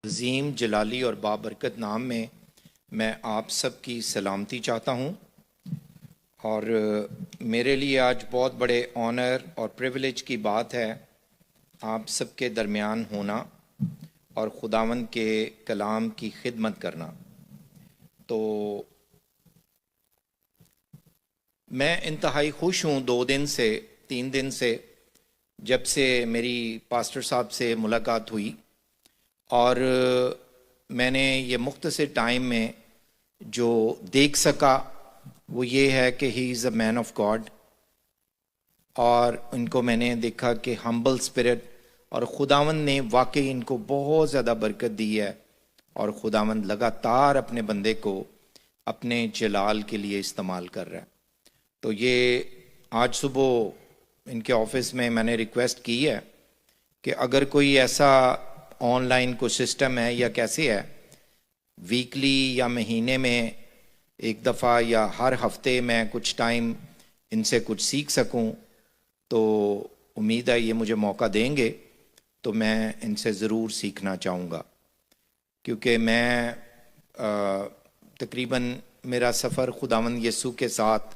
عظیم جلالی اور بابرکت نام میں آپ سب کی سلامتی چاہتا ہوں، اور میرے لیے آج بہت بڑے آنر اور پریویلیج کی بات ہے آپ سب کے درمیان ہونا اور خداوند کے کلام کی خدمت کرنا۔ تو میں انتہائی خوش ہوں 3 دن سے جب سے میری پاسٹر صاحب سے ملاقات ہوئی، اور میں نے یہ مختصر ٹائم میں جو دیکھ سکا وہ یہ ہے کہ ہی از اے مین آف گاڈ، اور ان کو میں نے دیکھا کہ ہمبل اسپرٹ، اور خداوند نے واقعی ان کو بہت زیادہ برکت دی ہے، اور خداوند لگاتار اپنے بندے کو اپنے جلال کے لیے استعمال کر رہا ہے۔ تو یہ آج صبح ان کے آفس میں نے ریکویسٹ کی ہے کہ اگر کوئی ایسا آن لائن کوئی سسٹم ہے یا کیسے ہے، ویکلی یا مہینے میں ایک دفعہ یا ہر ہفتے میں کچھ ٹائم ان سے کچھ سیکھ سکوں، تو امید ہے یہ مجھے موقع دیں گے تو میں ان سے ضرور سیکھنا چاہوں گا، کیونکہ میں تقریباً میرا سفر خداوند یسوع کے ساتھ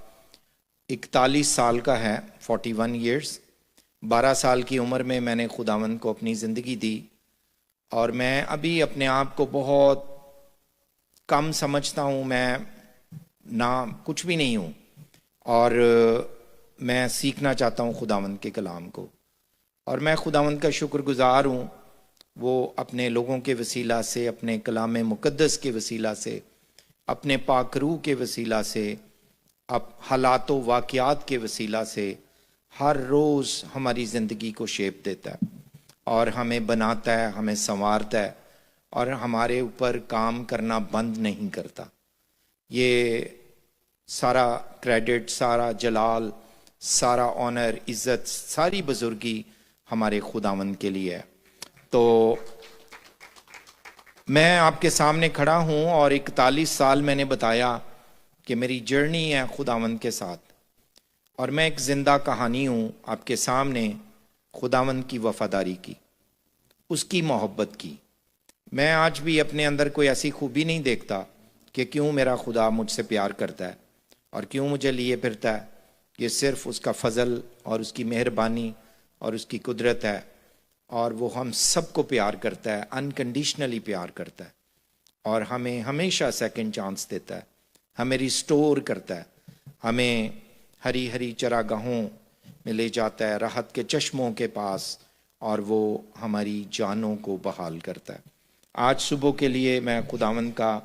41 سال کا ہے، 41 ایئرس۔ 12 سال کی عمر میں نے خداوند کو اپنی زندگی دی، اور میں ابھی اپنے آپ کو بہت کم سمجھتا ہوں، میں نہ کچھ بھی نہیں ہوں، اور میں سیکھنا چاہتا ہوں خداوند کے کلام کو، اور میں خداوند کا شکر گزار ہوں، وہ اپنے لوگوں کے وسیلہ سے، اپنے کلام مقدس کے وسیلہ سے، اپنے پاک روح کے وسیلہ سے، اب حالات و واقعات کے وسیلہ سے ہر روز ہماری زندگی کو شیپ دیتا ہے، اور ہمیں بناتا ہے، ہمیں سنوارتا ہے، اور ہمارے اوپر کام کرنا بند نہیں کرتا۔ یہ سارا کریڈٹ، سارا جلال، سارا آنر، عزت، ساری بزرگی ہمارے خداوند کے لیے ہے۔ تو میں آپ کے سامنے کھڑا ہوں، اور 41 سال میں نے بتایا کہ میری جرنی ہے خداوند کے ساتھ، اور میں ایک زندہ کہانی ہوں آپ کے سامنے خداوند کی وفاداری کی، اس کی محبت کی۔ میں آج بھی اپنے اندر کوئی ایسی خوبی نہیں دیکھتا کہ کیوں میرا خدا مجھ سے پیار کرتا ہے اور کیوں مجھے لیے پھرتا ہے۔ یہ صرف اس کا فضل اور اس کی مہربانی اور اس کی قدرت ہے، اور وہ ہم سب کو پیار کرتا ہے، انکنڈیشنلی پیار کرتا ہے، اور ہمیں ہمیشہ سیکنڈ چانس دیتا ہے، ہمیں ریسٹور کرتا ہے، ہمیں ہری ہری چراگاہوں میں لے جاتا ہے، راحت کے چشموں کے پاس، اور وہ ہماری جانوں کو بحال کرتا ہے۔ آج صبح کے لیے میں خداوند کا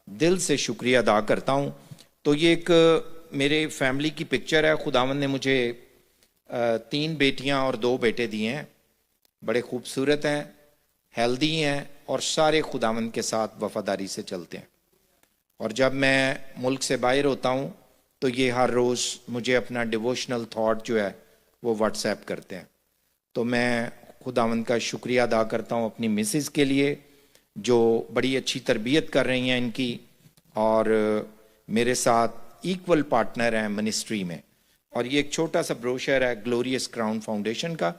دل سے شکریہ ادا کرتا ہوں۔ تو یہ ایک میرے فیملی کی پکچر ہے۔ خداوند نے مجھے 3 بیٹیاں اور 2 بیٹے دیے ہیں، بڑے خوبصورت ہیں، ہیلدی ہیں، اور سارے خداوند کے ساتھ وفاداری سے چلتے ہیں۔ اور جب میں ملک سے باہر ہوتا ہوں تو یہ ہر روز مجھے اپنا ڈیووشنل تھاٹ جو ہے وہ واٹس ایپ کرتے ہیں۔ تو میں خداوند کا شکریہ ادا کرتا ہوں اپنی مسز کے لیے، جو بڑی اچھی تربیت کر رہی ہیں ان کی، اور میرے ساتھ ایکول پارٹنر ہیں منسٹری میں۔ اور یہ ایک چھوٹا سا بروشر ہے گلوریس کراؤن فاؤنڈیشن کا۔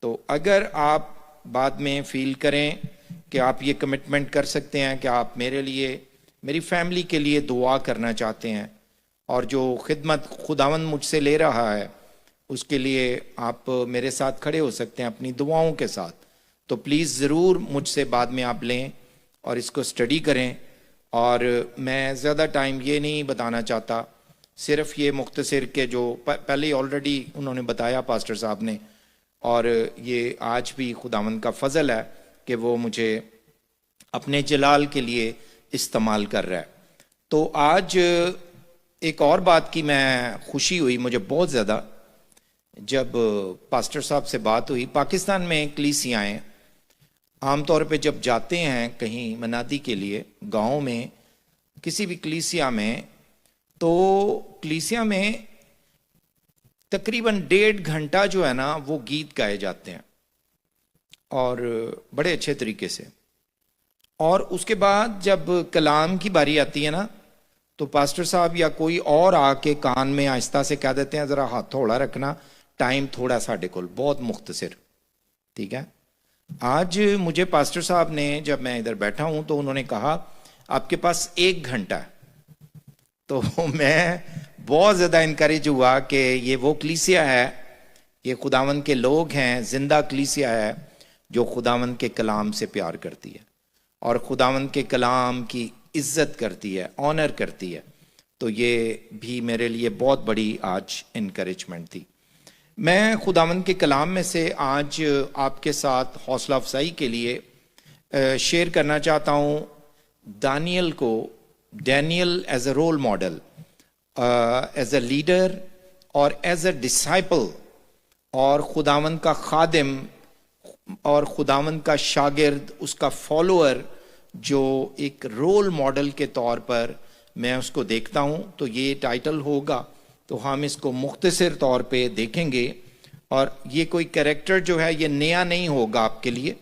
تو اگر آپ بعد میں فیل کریں کہ آپ یہ کمٹمنٹ کر سکتے ہیں کہ آپ میرے لیے، میری فیملی کے لیے دعا کرنا چاہتے ہیں، اور جو خدمت خداوند مجھ سے لے رہا ہے اس کے لیے آپ میرے ساتھ کھڑے ہو سکتے ہیں اپنی دعاؤں کے ساتھ، تو پلیز ضرور مجھ سے بعد میں آپ لیں اور اس کو اسٹڈی کریں۔ اور میں زیادہ ٹائم یہ نہیں بتانا چاہتا، صرف یہ مختصر کہ جو پہلے آلریڈی انہوں نے بتایا پاسٹر صاحب نے، اور یہ آج بھی خداوند کا فضل ہے کہ وہ مجھے اپنے جلال کے لیے استعمال کر رہا ہے۔ تو آج ایک اور بات کی میں خوشی ہوئی مجھے بہت زیادہ، جب پاسٹر صاحب سے بات ہوئی۔ پاکستان میں کلیسیاں عام طور پہ جب جاتے ہیں کہیں منادی کے لیے، گاؤں میں کسی بھی کلیسیا میں، تو کلیسیا میں تقریباً 1.5 گھنٹہ جو ہے نا وہ گیت گائے جاتے ہیں، اور بڑے اچھے طریقے سے۔ اور اس کے بعد جب کلام کی باری آتی ہے نا، تو پاسٹر صاحب یا کوئی اور آ کے کان میں آہستہ سے کہہ دیتے ہیں ذرا ہاتھ تھوڑا رکھنا، ٹائم تھوڑا ساڈے کول بہت مختصر، ٹھیک ہے۔ آج مجھے پاسٹر صاحب نے جب میں ادھر بیٹھا ہوں تو انہوں نے کہا آپ کے پاس 1 گھنٹہ ہے. تو میں بہت زیادہ انکریج ہوا کہ یہ وہ کلیسیا ہے، یہ خداوند کے لوگ ہیں، زندہ کلیسیا ہے جو خداوند کے کلام سے پیار کرتی ہے اور خداوند کے کلام کی عزت کرتی ہے، آنر کرتی ہے. تو یہ بھی میرے لیے بہت بڑی آج انکریجمنٹ تھی. میں خداوند کے کلام میں سے آج آپ کے ساتھ حوصلہ افزائی کے لیے شیئر کرنا چاہتا ہوں Daniel as a role model, as a leader اور ایز اے ڈسائپل، اور خداوند کا خادم اور خداوند کا شاگرد، اس کا فالوور، جو ایک رول ماڈل کے طور پر میں اس کو دیکھتا ہوں. تو یہ ٹائٹل ہوگا تو ہم اس کو مختصر طور پہ دیکھیں گے، اور یہ کوئی کریکٹر جو ہے یہ نیا نہیں ہوگا آپ کے لیے.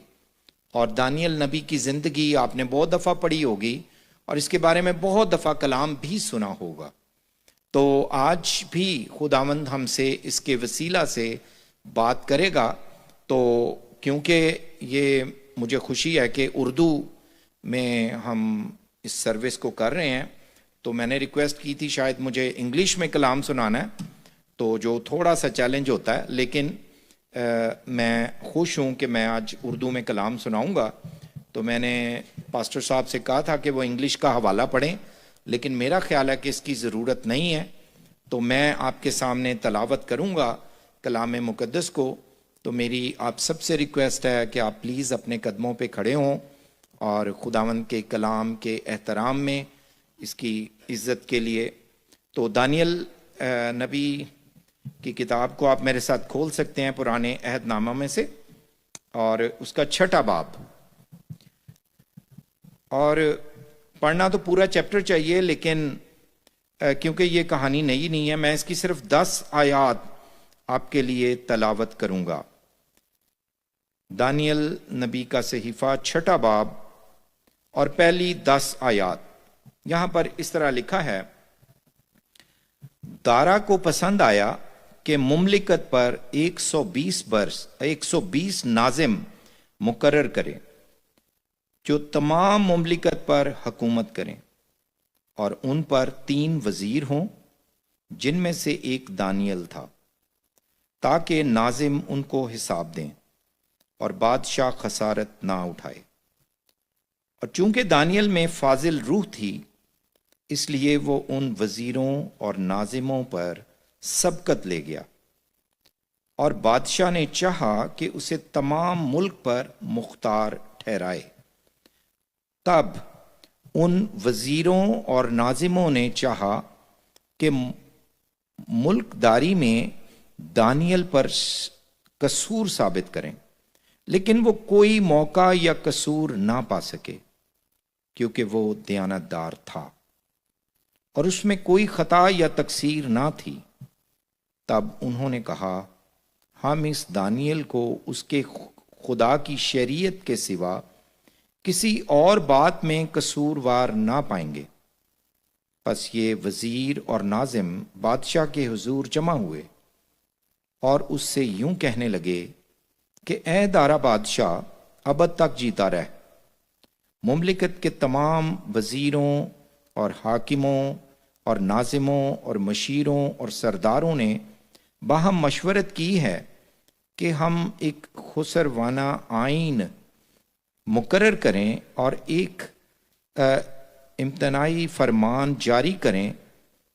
اور دانیل نبی کی زندگی آپ نے بہت دفعہ پڑھی ہوگی اور اس کے بارے میں بہت دفعہ کلام بھی سنا ہوگا. تو آج بھی خداوند ہم سے اس کے وسیلہ سے بات کرے گا. تو کیونکہ یہ مجھے خوشی ہے کہ اردو میں ہم اس سروس کو کر رہے ہیں، تو میں نے ریکویسٹ کی تھی شاید مجھے انگلش میں کلام سنانا ہے، تو جو تھوڑا سا چیلنج ہوتا ہے، لیکن میں خوش ہوں کہ میں آج اردو میں کلام سناؤں گا. تو میں نے پاسٹر صاحب سے کہا تھا کہ وہ انگلش کا حوالہ پڑھیں، لیکن میرا خیال ہے کہ اس کی ضرورت نہیں ہے. تو میں آپ کے سامنے تلاوت کروں گا کلام مقدس کو. تو میری آپ سب سے ریکویسٹ ہے کہ آپ پلیز اپنے قدموں پہ کھڑے ہوں اور خداوند کے کلام کے احترام میں، اس کی عزت کے لیے. تو دانیل نبی کی کتاب کو آپ میرے ساتھ کھول سکتے ہیں پرانے عہد نامہ میں سے، اور اس کا 6واں باب. اور پڑھنا تو پورا چیپٹر چاہیے، لیکن کیونکہ یہ کہانی نئی نہیں ہے، میں اس کی صرف 10 آیات آپ کے لیے تلاوت کروں گا. دانیل نبی کا صحیفہ 6واں باب اور پہلی 10 آیات. یہاں پر اس طرح لکھا ہے: دارا کو پسند آیا کہ مملکت پر 120 ناظم مقرر کرے جو تمام مملکت پر حکومت کریں، اور ان پر 3 وزیر ہوں جن میں سے ایک دانیل تھا، تاکہ ناظم ان کو حساب دیں اور بادشاہ خسارت نہ اٹھائے. اور چونکہ دانیل میں فاضل روح تھی، اس لیے وہ ان وزیروں اور ناظموں پر سبقت لے گیا، اور بادشاہ نے چاہا کہ اسے تمام ملک پر مختار ٹھہرائے. تب ان وزیروں اور ناظموں نے چاہا کہ ملک داری میں دانیل پر قصور ثابت کریں، لیکن وہ کوئی موقع یا قصور نہ پا سکے، کیونکہ وہ دیانت دار تھا اور اس میں کوئی خطا یا تقصیر نہ تھی. تب انہوں نے کہا، ہم اس دانیل کو اس کے خدا کی شریعت کے سوا کسی اور بات میں قصوروار نہ پائیں گے. پس یہ وزیر اور ناظم بادشاہ کے حضور جمع ہوئے اور اس سے یوں کہنے لگے کہ اے دارا بادشاہ، ابد تک جیتا رہ. مملکت کے تمام وزیروں اور حاکموں اور ناظموں اور مشیروں اور سرداروں نے باہم مشورت کی ہے کہ ہم ایک خسروانہ آئین مقرر کریں اور ایک امتناعی فرمان جاری کریں،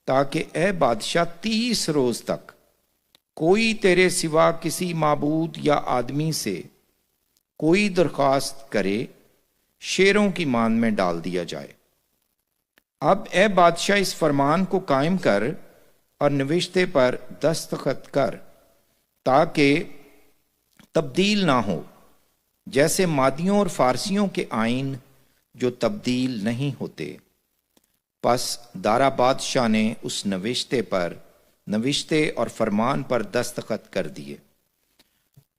تاکہ اے بادشاہ 30 روز تک کوئی تیرے سوا کسی معبود یا آدمی سے کوئی درخواست کرے شیروں کی مان میں ڈال دیا جائے. اب اے بادشاہ اس فرمان کو قائم کر اور نوشتے پر دستخط کر، تاکہ تبدیل نہ ہو، جیسے مادیوں اور فارسیوں کے آئین جو تبدیل نہیں ہوتے. پس دارا بادشاہ نے اس نوشتے اور فرمان پر دستخط کر دیے.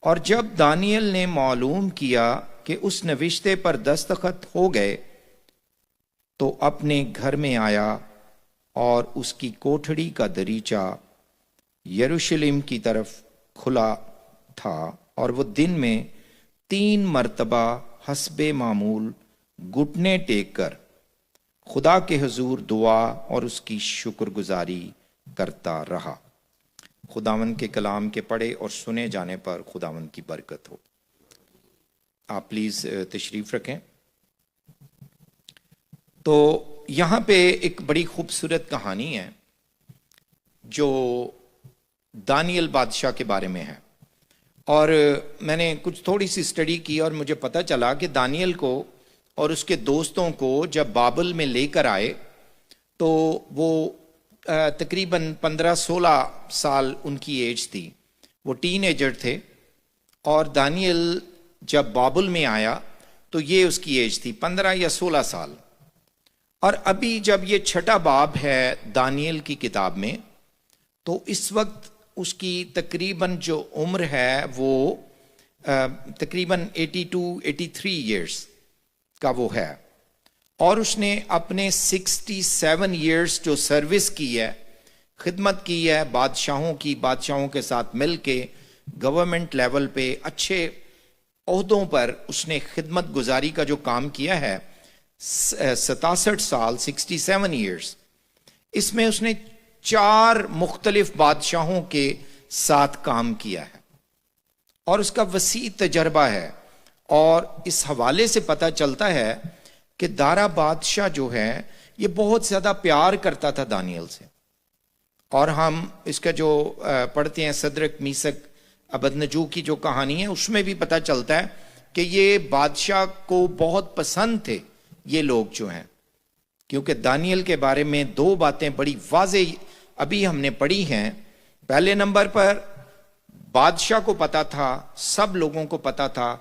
اور جب دانیل نے معلوم کیا کہ اس نوشتے پر دستخط ہو گئے تو اپنے گھر میں آیا، اور اس کی کوٹھڑی کا دریچہ یروشلم کی طرف کھلا تھا، اور وہ دن میں 3 مرتبہ حسب معمول گھٹنے ٹیک کر خدا کے حضور دعا اور اس کی شکر گزاری کرتا رہا۔ خداوند کے کلام کے پڑھے اور سنے جانے پر خداوند کی برکت ہو۔ آپ پلیز تشریف رکھیں۔ تو یہاں پہ ایک بڑی خوبصورت کہانی ہے جو دانیل بادشاہ کے بارے میں ہے، اور میں نے کچھ تھوڑی سی اسٹڈی کی اور مجھے پتہ چلا کہ دانیل کو اور اس کے دوستوں کو جب بابل میں لے کر آئے تو وہ تقریباً 15-16 سال ان کی ایج تھی، وہ ٹین ایجر تھے، اور دانیل جب بابل میں آیا تو یہ اس کی ایج تھی 15 یا 16 سال۔ اور ابھی جب یہ چھٹا باب ہے دانیل کی کتاب میں تو اس وقت اس کی تقریباً جو عمر ہے وہ تقریباً 82-83 ایئرس کا وہ ہے، اور اس نے اپنے 67 ایئرس جو سروس کی ہے، خدمت کی ہے بادشاہوں کے ساتھ مل کے گورنمنٹ لیول پہ اچھے عہدوں پر اس نے خدمت گزاری کا جو کام کیا ہے 67 سال 67 ایئرس، اس میں اس نے 4 مختلف بادشاہوں کے ساتھ کام کیا ہے اور اس کا وسیع تجربہ ہے۔ اور اس حوالے سے پتہ چلتا ہے کہ دارا بادشاہ جو ہے یہ بہت زیادہ پیار کرتا تھا دانیل سے، اور ہم اس کا جو پڑھتے ہیں صدرک میسک ابدنجو کی جو کہانی ہے اس میں بھی پتہ چلتا ہے کہ یہ بادشاہ کو بہت پسند تھے یہ لوگ جو ہیں، کیونکہ دانیل کے بارے میں 2 باتیں بڑی واضح ابھی ہم نے پڑھی ہیں۔ پہلے نمبر پر بادشاہ کو پتا تھا، سب لوگوں کو پتا تھا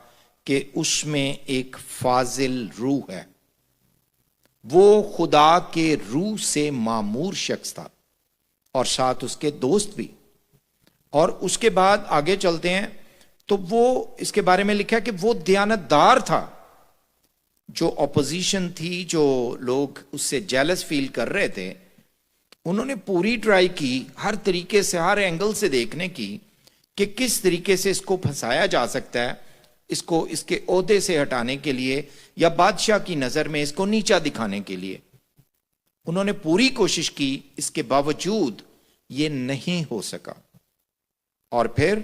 کہ اس میں ایک فاضل روح ہے، وہ خدا کے روح سے معمور شخص تھا، اور ساتھ اس کے دوست بھی۔ اور اس کے بعد آگے چلتے ہیں تو وہ اس کے بارے میں لکھا کہ وہ دیانتدار تھا۔ جو اپوزیشن تھی، جو لوگ اس سے جیلس فیل کر رہے تھے، انہوں نے پوری ٹرائی کی ہر طریقے سے، ہر اینگل سے دیکھنے کی کہ کس طریقے سے اس کو پھنسایا جا سکتا ہے، اس کو اس کے عہدے سے ہٹانے کے لیے یا بادشاہ کی نظر میں اس کو نیچا دکھانے کے لیے۔ انہوں نے پوری کوشش کی، اس کے باوجود یہ نہیں ہو سکا۔ اور پھر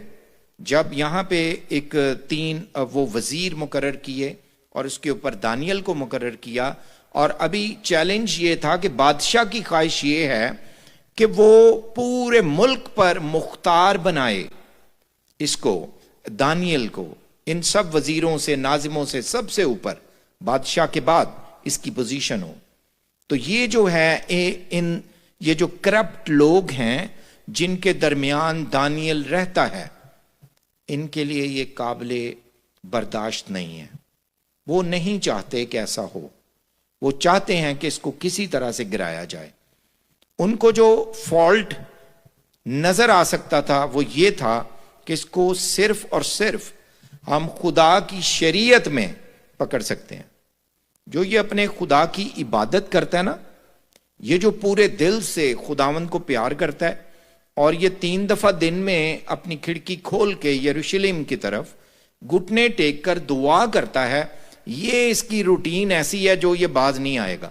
جب یہاں پہ ایک 3 وہ وزیر مقرر کیے اور اس کے اوپر دانیل کو مقرر کیا، اور ابھی چیلنج یہ تھا کہ بادشاہ کی خواہش یہ ہے کہ وہ پورے ملک پر مختار بنائے اس کو، دانیل کو، ان سب وزیروں سے، ناظموں سے سب سے اوپر بادشاہ کے بعد اس کی پوزیشن ہو۔ تو یہ جو ہے یہ جو کرپٹ لوگ ہیں جن کے درمیان دانیل رہتا ہے، ان کے لیے یہ قابل برداشت نہیں ہے۔ وہ نہیں چاہتے کہ ایسا ہو، وہ چاہتے ہیں کہ اس کو کسی طرح سے گرایا جائے۔ ان کو جو فالٹ نظر آ سکتا تھا وہ یہ تھا کہ اس کو صرف اور صرف ہم خدا کی شریعت میں پکڑ سکتے ہیں۔ جو یہ اپنے خدا کی عبادت کرتا ہے نا، یہ جو پورے دل سے خداوند کو پیار کرتا ہے اور یہ 3 دفعہ دن میں اپنی کھڑکی کھول کے یروشلم کی طرف گھٹنے ٹیک کر دعا کرتا ہے، یہ اس کی روٹین ایسی ہے جو یہ باز نہیں آئے گا،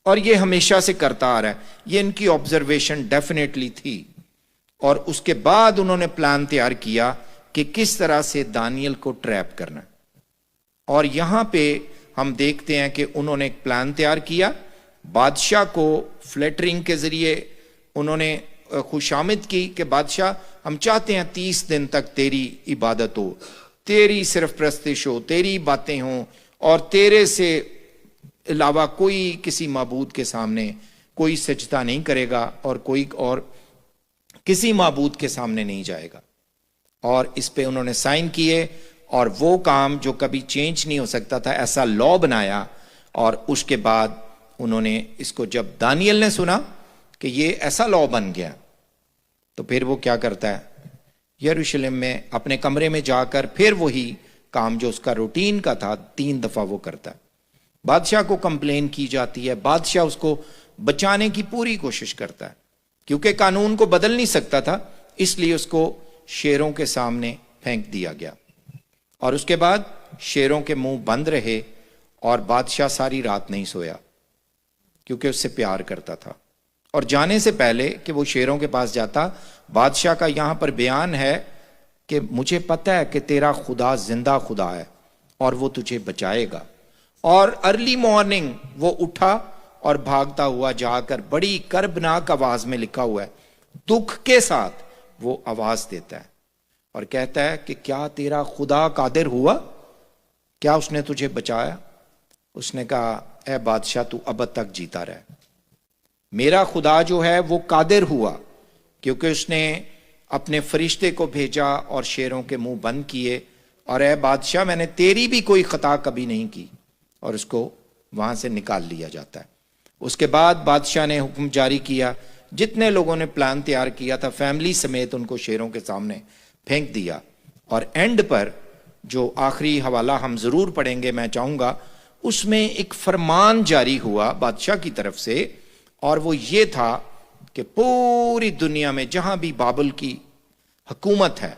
اور یہ ہمیشہ سے کرتا آ رہا ہے۔ یہ ان کی آبزرویشن ڈیفینیٹلی تھی، اور اس کے بعد انہوں نے پلان تیار کیا کہ کس طرح سے دانیل کو ٹریپ کرنا۔ اور یہاں پہ ہم دیکھتے ہیں کہ انہوں نے ایک پلان تیار کیا، بادشاہ کو فلیٹرنگ کے ذریعے انہوں نے خوشامد کی کہ بادشاہ ہم چاہتے ہیں 30 دن تک تیری عبادت ہو، تیری صرف پرستش ہو، تیری باتیں ہوں، اور تیرے سے علاوہ کوئی کسی معبود کے سامنے کوئی سجدہ نہیں کرے گا، اور کوئی اور کسی معبود کے سامنے نہیں جائے گا۔ اور اس پہ انہوں نے سائن کیے، اور وہ کام جو کبھی چینج نہیں ہو سکتا تھا ایسا لا بنایا۔ اور اس کے بعد انہوں نے اس کو، جب دانیل نے سنا کہ یہ ایسا لا بن گیا، تو پھر وہ کیا کرتا ہے، یروشلم میں اپنے کمرے میں جا کر پھر وہی کام جو اس کا روٹین کا تھا 3 دفعہ وہ کرتا ہے۔ بادشاہ کو کمپلین کی جاتی ہے، بادشاہ اس کو بچانے کی پوری کوشش کرتا ہے، کیونکہ قانون کو بدل نہیں سکتا تھا، اس لیے اس کو شیروں کے سامنے پھینک دیا گیا۔ اور اس کے بعد شیروں کے منہ بند رہے اور بادشاہ ساری رات نہیں سویا کیونکہ اس سے پیار کرتا تھا. اور جانے سے پہلے کہ وہ شیروں کے پاس جاتا, بادشاہ کا یہاں پر بیان ہے کہ مجھے پتہ ہے کہ تیرا خدا زندہ خدا ہے اور وہ تجھے بچائے گا. اور ارلی مارننگ وہ اٹھا اور بھاگتا ہوا جا کر بڑی کربناک آواز میں لکھا ہوا ہے, دکھ کے ساتھ وہ آواز دیتا ہے اور کہتا ہے کہ کیا تیرا خدا قادر ہوا, کیا اس نے تجھے بچایا؟ اس نے کہا اے بادشاہ تو ابد تک جیتا رہے, میرا خدا جو ہے وہ قادر ہوا کیونکہ اس نے اپنے فرشتے کو بھیجا اور شیروں کے منہ بند کیے, اور اے بادشاہ میں نے تیری بھی کوئی خطا کبھی نہیں کی, اور اس کو وہاں سے نکال لیا جاتا ہے. اس کے بعد بادشاہ نے حکم جاری کیا, جتنے لوگوں نے پلان تیار کیا تھا فیملی سمیت ان کو شیروں کے سامنے پھینک دیا. اور اینڈ پر جو آخری حوالہ ہم ضرور پڑھیں گے, میں چاہوں گا اس میں ایک فرمان جاری ہوا بادشاہ کی طرف سے, اور وہ یہ تھا کہ پوری دنیا میں جہاں بھی بابل کی حکومت ہے,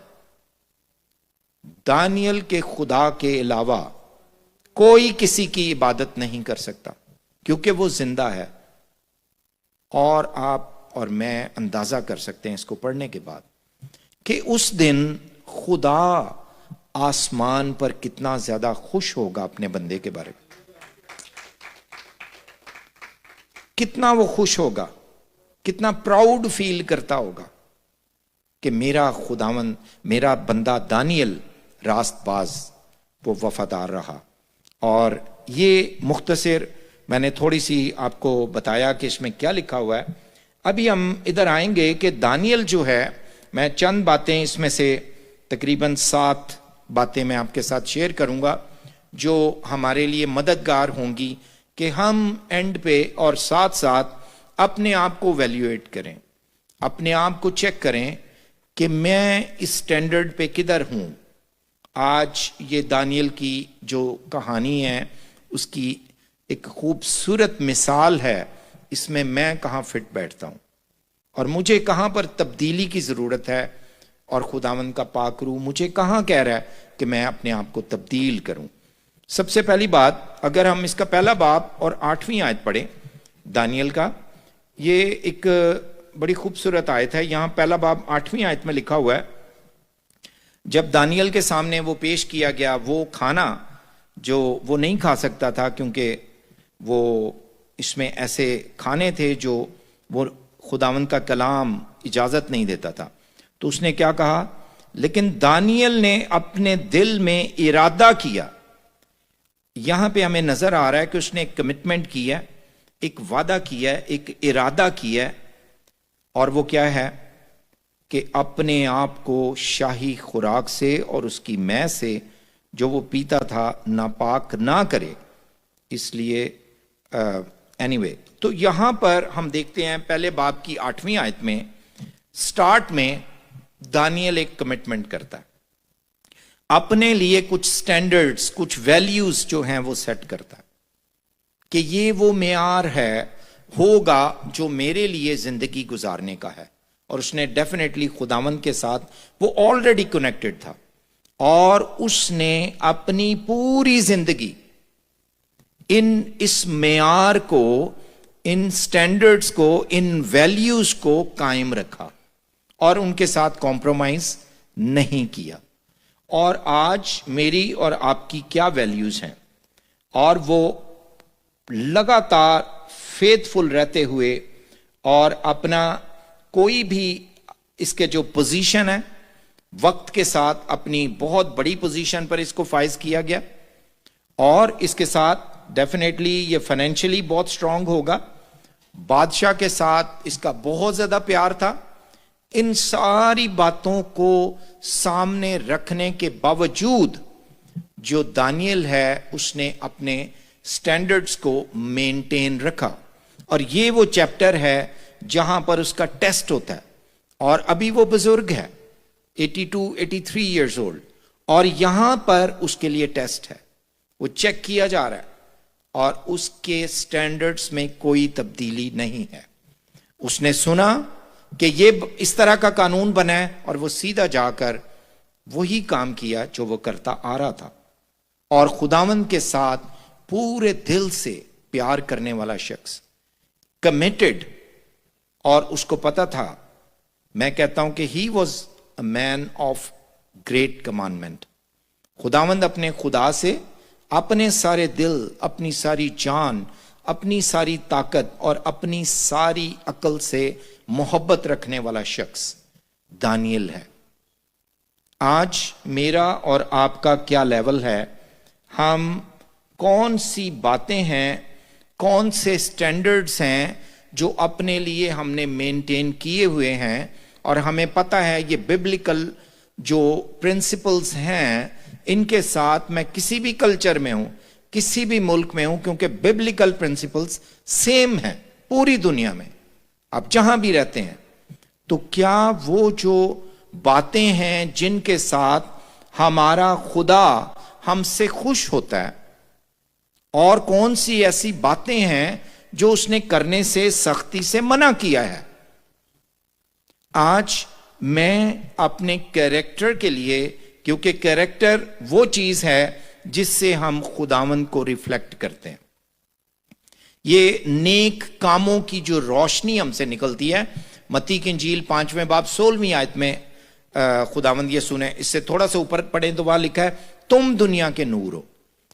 دانیل کے خدا کے علاوہ کوئی کسی کی عبادت نہیں کر سکتا کیونکہ وہ زندہ ہے. اور آپ اور میں اندازہ کر سکتے ہیں اس کو پڑھنے کے بعد کہ اس دن خدا آسمان پر کتنا زیادہ خوش ہوگا اپنے بندے کے بارے میں, کتنا وہ خوش ہوگا, کتنا پراؤڈ فیل کرتا ہوگا کہ میرا خداوند, میرا بندہ دانیل راست باز, وہ وفادار رہا. اور یہ مختصر میں نے تھوڑی سی آپ کو بتایا کہ اس میں کیا لکھا ہوا ہے. ابھی ہم ادھر آئیں گے کہ دانیل جو ہے, میں چند باتیں اس میں سے تقریباً 7 باتیں میں آپ کے ساتھ شیئر کروں گا جو ہمارے لیے مددگار ہوں گی کہ ہم اینڈ پہ اور ساتھ ساتھ اپنے آپ کو ویلیویٹ کریں, اپنے آپ کو چیک کریں کہ میں اس سٹینڈرڈ پہ کدھر ہوں. آج یہ دانیل کی جو کہانی ہے اس کی ایک خوبصورت مثال ہے, اس میں کہاں فٹ بیٹھتا ہوں اور مجھے کہاں پر تبدیلی کی ضرورت ہے, اور خداوند کا پاک روح مجھے کہاں کہہ رہا ہے کہ میں اپنے آپ کو تبدیل کروں. سب سے پہلی بات, اگر ہم اس کا پہلا باب اور 8ویں آیت پڑھیں دانیل کا, یہ ایک بڑی خوبصورت آیت ہے. یہاں پہلا باب 8ویں آیت میں لکھا ہوا ہے, جب دانیل کے سامنے وہ پیش کیا گیا وہ کھانا جو وہ نہیں کھا سکتا تھا کیونکہ وہ اس میں ایسے کھانے تھے جو وہ خداوند کا کلام اجازت نہیں دیتا تھا, تو اس نے کیا کہا, لیکن دانیل نے اپنے دل میں ارادہ کیا. یہاں پہ ہمیں نظر آ رہا ہے کہ اس نے ایک کمٹمنٹ کی ہے, ایک وعدہ کیا ہے, ایک ارادہ کیا ہے, اور وہ کیا ہے کہ اپنے آپ کو شاہی خوراک سے اور اس کی مے سے جو وہ پیتا تھا ناپاک نہ کرے. اس لیے anyway, تو یہاں پر ہم دیکھتے ہیں پہلے باب کی 8ویں آیت میں سٹارٹ میں دانیل ایک کمٹمنٹ کرتا ہے, اپنے لیے کچھ سٹینڈرڈز, کچھ ویلیوز جو ہیں وہ سیٹ کرتا ہے کہ یہ وہ معیار ہے ہوگا جو میرے لیے زندگی گزارنے کا ہے. اور اس نے ڈیفینیٹلی خداوند کے ساتھ وہ آلریڈی کنیکٹڈ تھا, اور اس نے اپنی پوری زندگی اس معیار کو, ان سٹینڈرڈز کو, ان ویلیوز کو قائم رکھا اور ان کے ساتھ کمپرومائز نہیں کیا. اور آج میری اور آپ کی کیا ویلیوز ہیں, اور وہ لگاتار فیتھفل رہتے ہوئے اور اپنا کوئی بھی اس کے جو پوزیشن ہے وقت کے ساتھ اپنی بہت بڑی پوزیشن پر اس کو فائز کیا گیا, اور اس کے ساتھ ڈیفینیٹلی یہ فائنینشلی بہت سٹرونگ ہوگا, بادشاہ کے ساتھ اس کا بہت زیادہ پیار تھا. ان ساری باتوں کو سامنے رکھنے کے باوجود جو دانیل ہے اس نے اپنے سٹینڈرڈز کو مینٹین رکھا, اور یہ وہ چیپٹر ہے جہاں پر اس کا ٹیسٹ ہوتا ہے. اور ابھی وہ بزرگ ہے 82-83 ایئرز اولڈ, اور یہاں پر اس کے لیے ٹیسٹ ہے, وہ چیک کیا جا رہا ہے اور اس کے سٹینڈرڈز میں کوئی تبدیلی نہیں ہے. اس نے سنا کہ یہ اس طرح کا قانون بنا ہے اور وہ سیدھا جا کر وہی کام کیا جو وہ کرتا آ رہا تھا، اور خداوند کے ساتھ پورے دل سے پیار کرنے والا شخص، کمیٹڈ، اور اس کو پتا تھا، میں کہتا ہوں کہ he was a man of great commandment. خداوند اپنے خدا سے اپنے سارے دل، اپنی ساری جان، اپنی ساری طاقت اور اپنی ساری عقل سے محبت رکھنے والا شخص دانیل ہے۔ آج میرا اور آپ کا کیا لیول ہے؟ ہم کون سی باتیں ہیں، کون سے سٹینڈرڈز ہیں جو اپنے لیے ہم نے مینٹین کیے ہوئے ہیں، اور ہمیں پتہ ہے یہ ببلیکل جو پرنسپلز ہیں، ان کے ساتھ میں کسی بھی کلچر میں ہوں، کسی بھی ملک میں ہوں، کیونکہ ببلیکل پرنسپلز سیم ہیں پوری دنیا میں، آپ جہاں بھی رہتے ہیں، تو کیا وہ جو باتیں ہیں جن کے ساتھ ہمارا خدا ہم سے خوش ہوتا ہے، اور کون سی ایسی باتیں ہیں جو اس نے کرنے سے سختی سے منع کیا ہے؟ آج میں اپنے کیریکٹر کے لیے، کیونکہ کیریکٹر وہ چیز ہے جس سے ہم خداوند کو ریفلیکٹ کرتے ہیں، یہ نیک کاموں کی جو روشنی ہم سے نکلتی ہے۔ متی کی انجیل 5 باب 16 آیت میں خداوند یہ سنیں، اس سے تھوڑا سا اوپر پڑھیں تو وہاں لکھا ہے تم دنیا کے نور ہو۔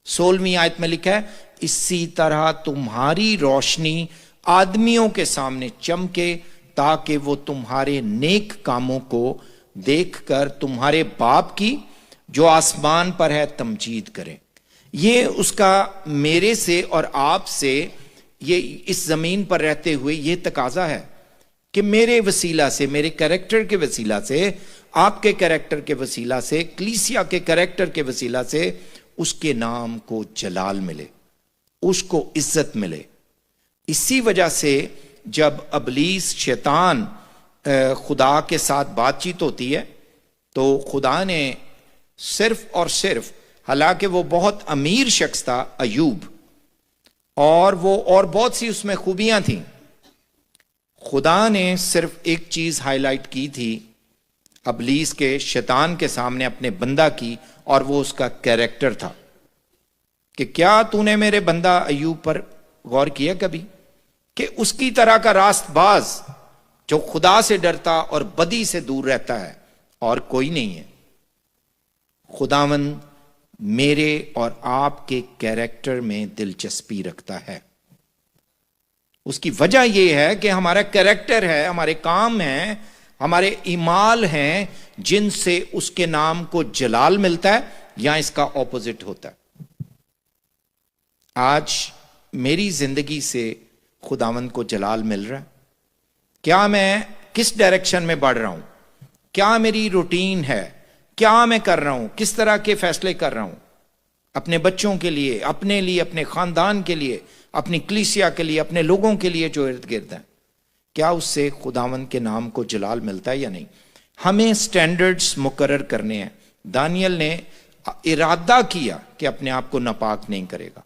16 آیت میں لکھا ہے اسی طرح تمہاری روشنی آدمیوں کے سامنے چمکے، تاکہ وہ تمہارے نیک کاموں کو دیکھ کر تمہارے باپ کی جو آسمان پر ہے تمجید کریں۔ یہ اس کا میرے سے اور آپ سے، یہ اس زمین پر رہتے ہوئے یہ تقاضا ہے کہ میرے وسیلہ سے، میرے کریکٹر کے وسیلہ سے، آپ کے کریکٹر کے وسیلہ سے، کلیسیا کے کریکٹر کے وسیلہ سے اس کے نام کو جلال ملے، اس کو عزت ملے۔ اسی وجہ سے جب ابلیس، شیطان خدا کے ساتھ بات چیت ہوتی ہے تو خدا نے صرف اور صرف، حالانکہ وہ بہت امیر شخص تھا ایوب، اور وہ اور بہت سی اس میں خوبیاں تھیں، خدا نے صرف ایک چیز ہائی لائٹ کی تھی ابلیس کے، شیطان کے سامنے اپنے بندہ کی، اور وہ اس کا کیریکٹر تھا کہ کیا تو نے میرے بندہ ایوب پر غور کیا کبھی کہ اس کی طرح کا راست باز جو خدا سے ڈرتا اور بدی سے دور رہتا ہے اور کوئی نہیں ہے۔ خداوند میرے اور آپ کے کیریکٹر میں دلچسپی رکھتا ہے۔ اس کی وجہ یہ ہے کہ ہمارا کیریکٹر ہے، ہمارے کام ہیں، ہمارے اعمال ہیں جن سے اس کے نام کو جلال ملتا ہے یا اس کا اپوزٹ ہوتا ہے۔ آج میری زندگی سے خداوند کو جلال مل رہا ہے؟ کیا میں کس ڈائریکشن میں بڑھ رہا ہوں؟ کیا میری روٹین ہے؟ کیا میں کر رہا ہوں؟ کس طرح کے فیصلے کر رہا ہوں اپنے بچوں کے لیے، اپنے خاندان کے لیے، اپنی کلیسیا کے لیے، اپنے لوگوں کے لیے جو ارد گرد ہیں؟ کیا اس سے خداوند کے نام کو جلال ملتا ہے یا نہیں؟ ہمیں سٹینڈرڈز مقرر کرنے ہیں۔ دانیل نے ارادہ کیا کہ اپنے آپ کو ناپاک نہیں کرے گا،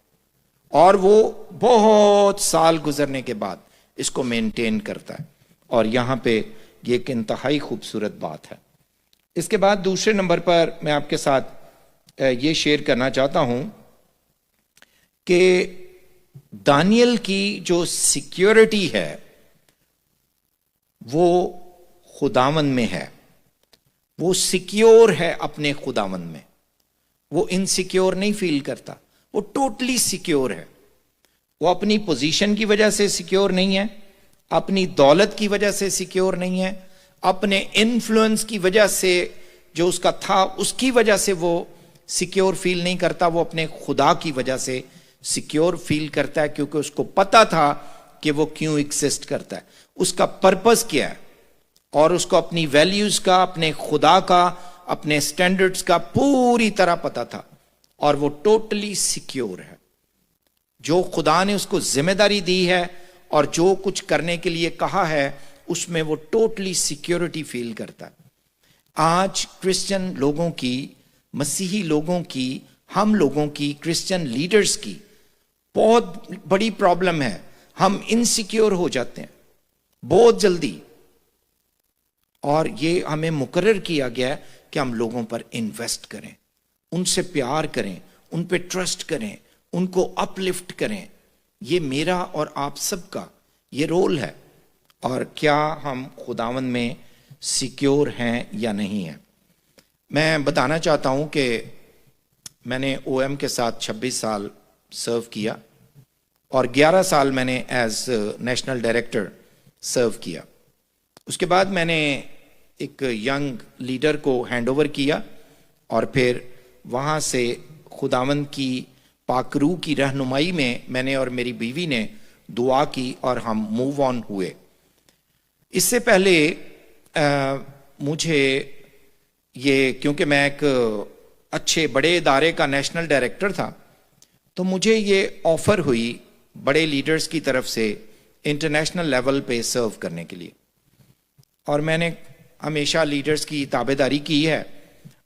اور وہ بہت سال گزرنے کے بعد اس کو مینٹین کرتا ہے، اور یہاں پہ یہ ایک انتہائی خوبصورت بات ہے۔ اس کے بعد دوسرے نمبر پر میں آپ کے ساتھ یہ شیئر کرنا چاہتا ہوں کہ دانیل کی جو سیکیورٹی ہے وہ خداوند میں ہے، وہ سیکیور ہے اپنے خداوند میں، وہ انسیکیور نہیں فیل کرتا، وہ ٹوٹلی سیکیور ہے۔ وہ اپنی پوزیشن کی وجہ سے سیکیور نہیں ہے، اپنی دولت کی وجہ سے سیکیور نہیں ہے، اپنے انفلوئنس کی وجہ سے جو اس کا تھا اس کی وجہ سے وہ سیکیور فیل نہیں کرتا، وہ اپنے خدا کی وجہ سے سیکیور فیل کرتا ہے، کیونکہ اس کو پتا تھا کہ وہ کیوں ایگزسٹ کرتا ہے، اس کا پرپس کیا ہے، اور اس کو اپنی ویلیوز کا، اپنے خدا کا، اپنے سٹینڈرڈز کا پوری طرح پتا تھا، اور وہ ٹوٹلی سیکیور ہے۔ جو خدا نے اس کو ذمہ داری دی ہے اور جو کچھ کرنے کے لیے کہا ہے اس میں وہ ٹوٹلی سیکیورٹی فیل کرتا ہے۔ آج کرسچن لوگوں کی، مسیحی لوگوں کی، ہم لوگوں کی، کرسچن لیڈرز کی بہت بڑی پرابلم ہے، ہم انسیکیور ہو جاتے ہیں بہت جلدی، اور یہ ہمیں مقرر کیا گیا ہے کہ ہم لوگوں پر انویسٹ کریں، ان سے پیار کریں، ان پہ ٹرسٹ کریں، ان کو اپ لفٹ کریں. یہ میرا اور آپ سب کا یہ رول ہے. اور کیا ہم خداوند میں سیکیور ہیں یا نہیں ہیں؟ میں بتانا چاہتا ہوں کہ میں نے او ایم کے ساتھ 26 سال سرو کیا اور 11 سال میں نے ایز نیشنل ڈائریکٹر سرو کیا. اس کے بعد میں نے ایک ینگ لیڈر کو ہینڈ اوور کیا اور پھر وہاں سے خداوند کی پاک روح کی رہنمائی میں نے اور میری بیوی نے دعا کی اور ہم موو آن ہوئے. اس سے پہلے مجھے یہ کیونکہ میں ایک اچھے بڑے ادارے کا نیشنل ڈائریکٹر تھا تو مجھے یہ آفر ہوئی بڑے لیڈرز کی طرف سے انٹرنیشنل لیول پہ سرو کرنے کے لیے. اور میں نے ہمیشہ لیڈرز کی تابعداری کی ہے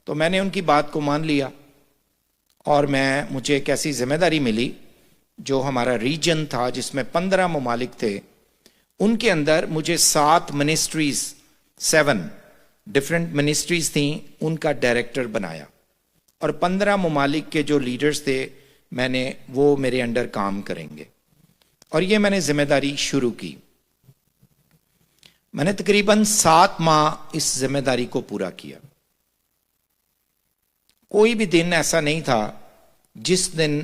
تو میں نے ان کی بات کو مان لیا اور مجھے ایک ایسی ذمہ داری ملی جو ہمارا ریجن تھا جس میں 15 ممالک تھے، ان کے اندر مجھے 7 منسٹریز 7 ڈفرینٹ منسٹریز تھیں ان کا ڈائریکٹر بنایا اور 15 ممالک کے جو لیڈرز تھے وہ میرے انڈر کام کریں گے. اور یہ میں نے ذمہ داری شروع کی. میں نے تقریباً 7 ماہ اس ذمہ داری کو پورا کیا. کوئی بھی دن ایسا نہیں تھا جس دن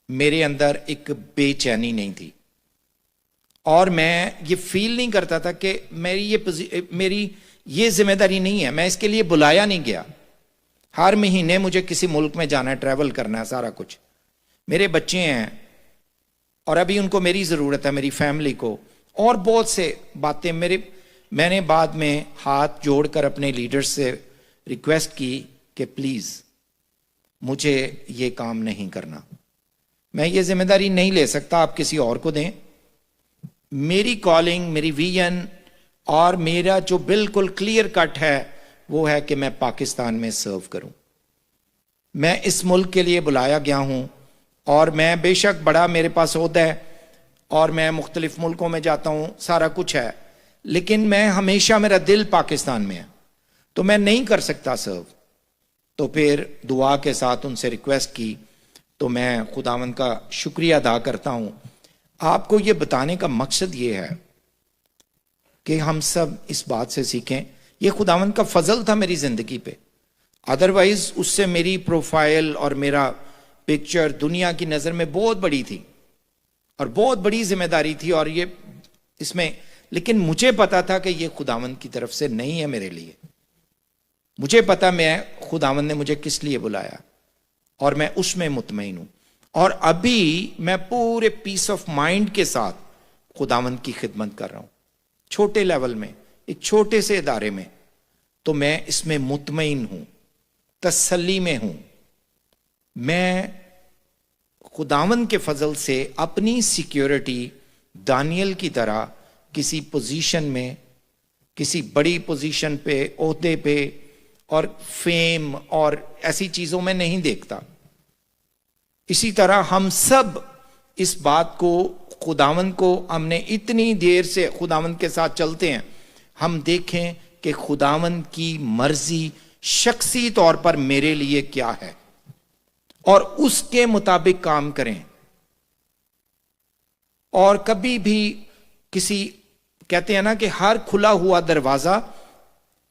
میرے اندر ایک بے چینی نہیں تھی اور میں یہ فیل نہیں کرتا تھا کہ میری یہ ذمہ داری نہیں ہے، میں اس کے لیے بلایا نہیں گیا. ہر مہینے مجھے کسی ملک میں جانا ہے، ٹریول کرنا ہے، سارا کچھ. میرے بچے ہیں اور ابھی ان کو میری ضرورت ہے، میری فیملی کو، اور بہت سے باتیں. میں نے بعد میں ہاتھ جوڑ کر اپنے لیڈرز سے ریکویسٹ کی کہ پلیز مجھے یہ کام نہیں کرنا، میں یہ ذمہ داری نہیں لے سکتا، آپ کسی اور کو دیں. میری کالنگ، میری ویژن اور میرا جو بالکل کلیئر کٹ ہے وہ ہے کہ میں پاکستان میں سرو کروں. میں اس ملک کے لیے بلایا گیا ہوں اور میں بے شک بڑا میرے پاس عہدہ ہے اور میں مختلف ملکوں میں جاتا ہوں، سارا کچھ ہے، لیکن میں ہمیشہ میرا دل پاکستان میں ہے تو میں نہیں کر سکتا سرو. تو پھر دعا کے ساتھ ان سے ریکویسٹ کی. تو میں خداوند کا شکریہ ادا کرتا ہوں. آپ کو یہ بتانے کا مقصد یہ ہے کہ ہم سب اس بات سے سیکھیں. یہ خداوند کا فضل تھا میری زندگی پہ، ادروائز اس سے میری پروفائل اور میرا پکچر دنیا کی نظر میں بہت بڑی تھی اور بہت بڑی ذمہ داری تھی اور یہ اس میں، لیکن مجھے پتا تھا کہ یہ خداوند کی طرف سے نہیں ہے میرے لیے. مجھے پتا خداوند نے مجھے کس لیے بلایا اور میں اس میں مطمئن ہوں. اور ابھی میں پورے پیس آف مائنڈ کے ساتھ خداوند کی خدمت کر رہا ہوں، چھوٹے لیول میں، ایک چھوٹے سے ادارے میں. تو میں اس میں مطمئن ہوں، تسلی میں ہوں. میں خداوند کے فضل سے اپنی سیکیورٹی دانیل کی طرح کسی پوزیشن میں، کسی بڑی پوزیشن پہ، عہدے پہ اور فیم اور ایسی چیزوں میں نہیں دیکھتا. اسی طرح ہم سب اس بات کو خداوند کو ہم نے اتنی دیر سے خداوند کے ساتھ چلتے ہیں، ہم دیکھیں کہ خداوند کی مرضی شخصی طور پر میرے لیے کیا ہے اور اس کے مطابق کام کریں. اور کبھی بھی کہتے ہیں نا کہ ہر کھلا ہوا دروازہ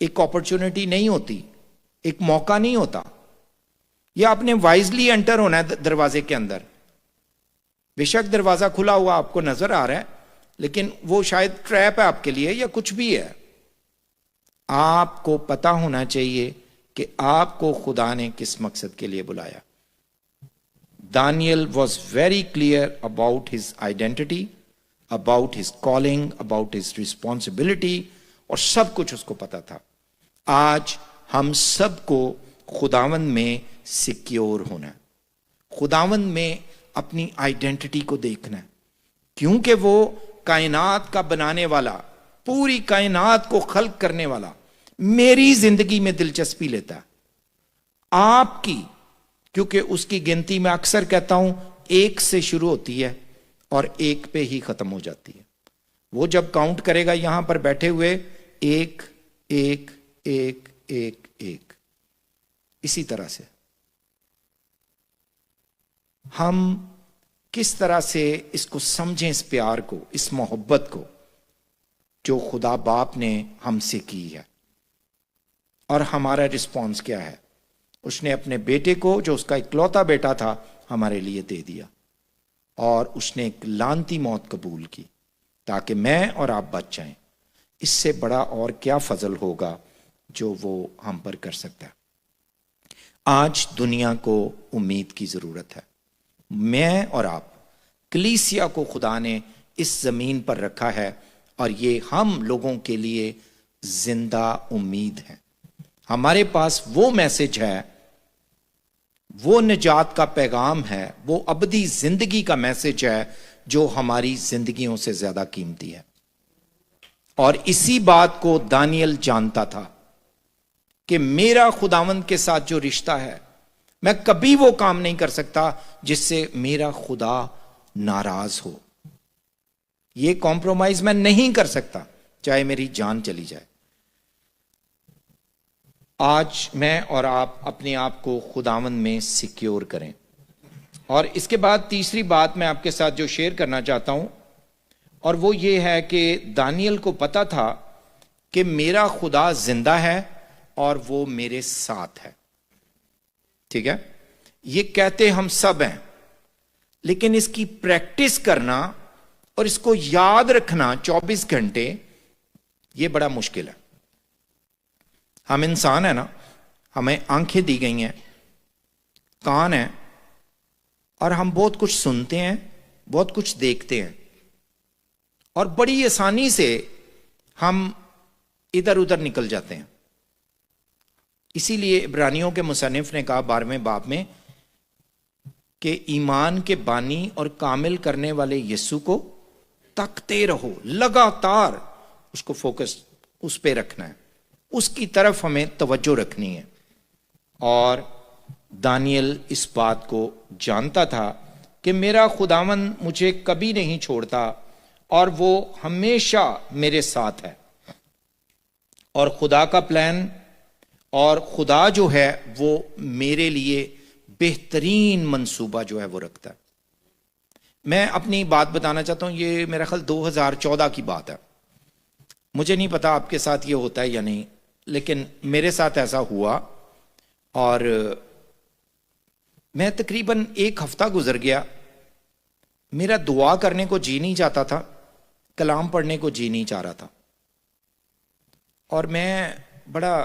ایک اپرچونٹی نہیں ہوتی، ایک موقع نہیں ہوتا. یہ آپ نے وائزلی انٹر ہونا ہے دروازے کے اندر. بے شک دروازہ کھلا ہوا آپ کو نظر آ رہا ہے لیکن وہ شاید ٹریپ ہے آپ کے لیے یا کچھ بھی ہے. آپ کو پتا ہونا چاہیے کہ آپ کو خدا نے کس مقصد کے لیے بلایا. Daniel was very clear about his identity, about his calling, about his responsibility, اور سب کچھ اس کو پتا تھا. آج ہم سب کو خداوند میں سیکیور ہونا ہے، خداوند میں اپنی آئیڈینٹی کو دیکھنا ہے، کیونکہ وہ کائنات کا بنانے والا، پوری کائنات کو خلق کرنے والا میری زندگی میں دلچسپی لیتا ہے، آپ کی. کیونکہ اس کی گنتی میں اکثر کہتا ہوں 1 سے شروع ہوتی ہے اور 1 پہ ہی ختم ہو جاتی ہے. وہ جب کاؤنٹ کرے گا یہاں پر بیٹھے ہوئے 1 ایک ایک ایک ایک، اسی طرح سے ہم کس طرح سے اس کو سمجھیں، اس پیار کو، اس محبت کو جو خدا باپ نے ہم سے کی ہے، اور ہمارا رسپانس کیا ہے۔ اس نے اپنے بیٹے کو، جو اس کا اکلوتا بیٹا تھا، ہمارے لیے دے دیا، اور اس نے ایک لعنتی موت قبول کی تاکہ میں اور آپ بچ جائیں۔ اس سے بڑا اور کیا فضل ہوگا جو وہ ہم پر کر سکتا ہے۔ آج دنیا کو امید کی ضرورت ہے۔ میں اور آپ، کلیسیا کو خدا نے اس زمین پر رکھا ہے، اور یہ ہم لوگوں کے لیے زندہ امید ہے۔ ہمارے پاس وہ میسج ہے، وہ نجات کا پیغام ہے، وہ ابدی زندگی کا میسج ہے جو ہماری زندگیوں سے زیادہ قیمتی ہے۔ اور اسی بات کو دانیل جانتا تھا کہ میرا خداوند کے ساتھ جو رشتہ ہے، میں کبھی وہ کام نہیں کر سکتا جس سے میرا خدا ناراض ہو۔ یہ کمپرومائز میں نہیں کر سکتا، چاہے میری جان چلی جائے۔ آج میں اور آپ اپنے آپ کو خداوند میں سیکیور کریں۔ اور اس کے بعد تیسری بات میں آپ کے ساتھ جو شیئر کرنا چاہتا ہوں، اور وہ یہ ہے کہ دانیل کو پتا تھا کہ میرا خدا زندہ ہے اور وہ میرے ساتھ ہے۔ ٹھیک ہے، یہ کہتے ہم سب ہیں، لیکن اس کی پریکٹس کرنا اور اس کو یاد رکھنا 24 گھنٹے، یہ بڑا مشکل ہے۔ ہم انسان ہیں نا، ہمیں آنکھیں دی گئی ہیں، کان ہیں، اور ہم بہت کچھ سنتے ہیں، بہت کچھ دیکھتے ہیں، اور بڑی آسانی سے ہم ادھر ادھر نکل جاتے ہیں۔ اسی لیے عبرانیوں کے مصنف نے کہا 12ویں باب میں کہ ایمان کے بانی اور کامل کرنے والے یسوع کو تکتے رہو، لگاتار اس کو فوکس اس پہ رکھنا ہے، اس کی طرف ہمیں توجہ رکھنی ہے۔ اور دانیل اس بات کو جانتا تھا کہ میرا خداوند مجھے کبھی نہیں چھوڑتا اور وہ ہمیشہ میرے ساتھ ہے، اور خدا کا پلان اور خدا جو ہے وہ میرے لیے بہترین منصوبہ جو ہے وہ رکھتا ہے۔ میں اپنی بات بتانا چاہتا ہوں، یہ میرا خیال 2014 کی بات ہے، مجھے نہیں پتا آپ کے ساتھ یہ ہوتا ہے یا نہیں، لیکن میرے ساتھ ایسا ہوا، اور میں تقریباً 1 ہفتہ گزر گیا، میرا دعا کرنے کو جی نہیں چاہتا تھا، کلام پڑھنے کو جی نہیں چاہ رہا تھا، اور میں بڑا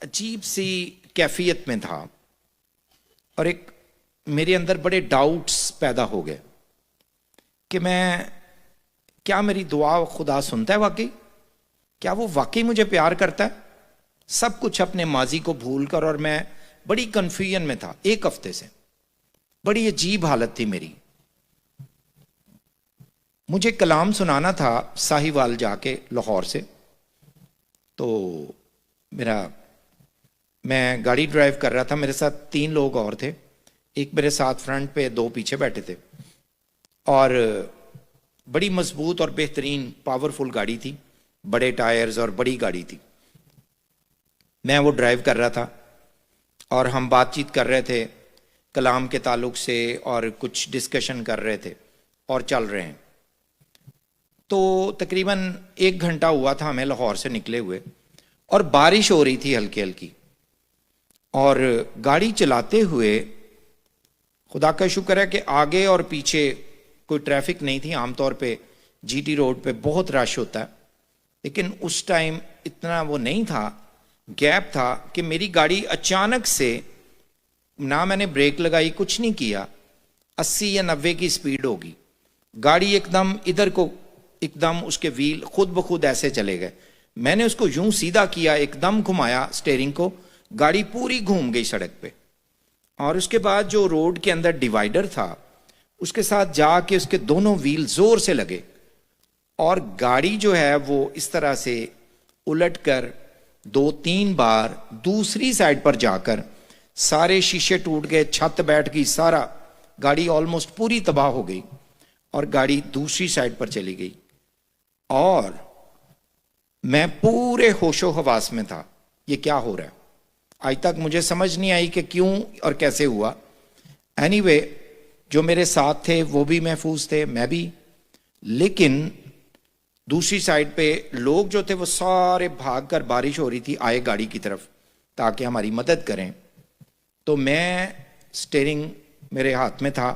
عجیب سی کیفیت میں تھا، اور ایک میرے اندر بڑے ڈاؤٹس پیدا ہو گئے کہ کیا میری دعا خدا سنتا ہے واقعی؟ کیا وہ واقعی مجھے پیار کرتا ہے؟ سب کچھ اپنے ماضی کو بھول کر، اور میں بڑی کنفیوژن میں تھا 1 ہفتے سے، بڑی عجیب حالت تھی میری۔ مجھے کلام سنانا تھا ساہیوال جا کے لاہور سے، تو میں گاڑی ڈرائیو کر رہا تھا، میرے ساتھ 3 لوگ اور تھے، ایک میرے ساتھ فرنٹ پہ، 2 پیچھے بیٹھے تھے، اور بڑی مضبوط اور بہترین پاورفل گاڑی تھی، بڑے ٹائرز اور بڑی گاڑی تھی۔ میں وہ ڈرائیو کر رہا تھا، اور ہم بات چیت کر رہے تھے کلام کے تعلق سے، اور کچھ ڈسکشن کر رہے تھے، اور چل رہے ہیں۔ تو تقریباً 1 گھنٹہ ہوا تھا ہمیں لاہور سے نکلے ہوئے، اور بارش ہو رہی تھی ہلکی ہلکی، اور گاڑی چلاتے ہوئے خدا کا شکر ہے کہ آگے اور پیچھے کوئی ٹریفک نہیں تھی۔ عام طور پہ جی ٹی روڈ پہ بہت رش ہوتا ہے، لیکن اس ٹائم اتنا وہ نہیں تھا، گیپ تھا کہ میری گاڑی اچانک سے، نہ میں نے بریک لگائی، کچھ نہیں کیا، 80 یا 90 کی سپیڈ ہوگی، گاڑی ایک دم ادھر کو، ایک دم اس کے ویل خود بخود ایسے چلے گئے۔ میں نے اس کو یوں سیدھا کیا، ایک دم گھمایا سٹیئرنگ کو، گاڑی پوری گھوم گئی سڑک پہ، اور اس کے بعد جو روڈ کے اندر ڈیوائیڈر تھا اس کے ساتھ جا کے اس کے دونوں ویل زور سے لگے، اور گاڑی جو ہے وہ اس طرح سے الٹ کر 2-3 بار دوسری سائڈ پر جا کر سارے شیشے ٹوٹ گئے، چھت بیٹھ گئی، سارا گاڑی آلموسٹ پوری تباہ ہو گئی، اور گاڑی دوسری سائڈ پر چلی گئی۔ اور میں پورے ہوش و حواس میں تھا، یہ کیا ہو رہا ہے. آج تک مجھے سمجھ نہیں آئی کہ کیوں اور کیسے ہوا. اینی وے جو میرے ساتھ تھے وہ بھی محفوظ تھے، میں بھی. لیکن دوسری سائڈ پہ لوگ جو تھے وہ سارے بھاگ کر، بارش ہو رہی تھی، آئے گاڑی کی طرف تاکہ ہماری مدد کریں. تو میں سٹیئرنگ میرے ہاتھ میں تھا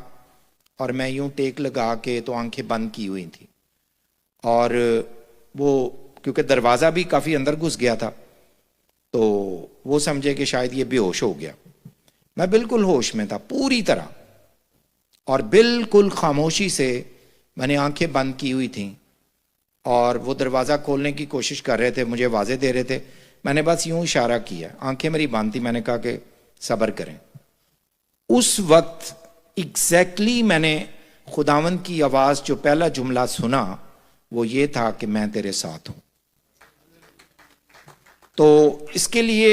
اور میں یوں ٹیک لگا کے تو آنکھیں بند کی ہوئی تھی، اور وہ کیونکہ دروازہ بھی کافی اندر گھس گیا تھا تو وہ سمجھے کہ شاید یہ بے ہوش ہو گیا. میں بالکل ہوش میں تھا پوری طرح، اور بالکل خاموشی سے میں نے آنکھیں بند کی ہوئی تھیں اور وہ دروازہ کھولنے کی کوشش کر رہے تھے، مجھے آوازیں دے رہے تھے. میں نے بس یوں اشارہ کیا، آنکھیں میری بند تھی، میں نے کہا کہ صبر کریں. اس وقت ایگزیکٹلی میں نے خداوند کی آواز جو پہلا جملہ سنا وہ یہ تھا کہ میں تیرے ساتھ ہوں. تو اس کے لیے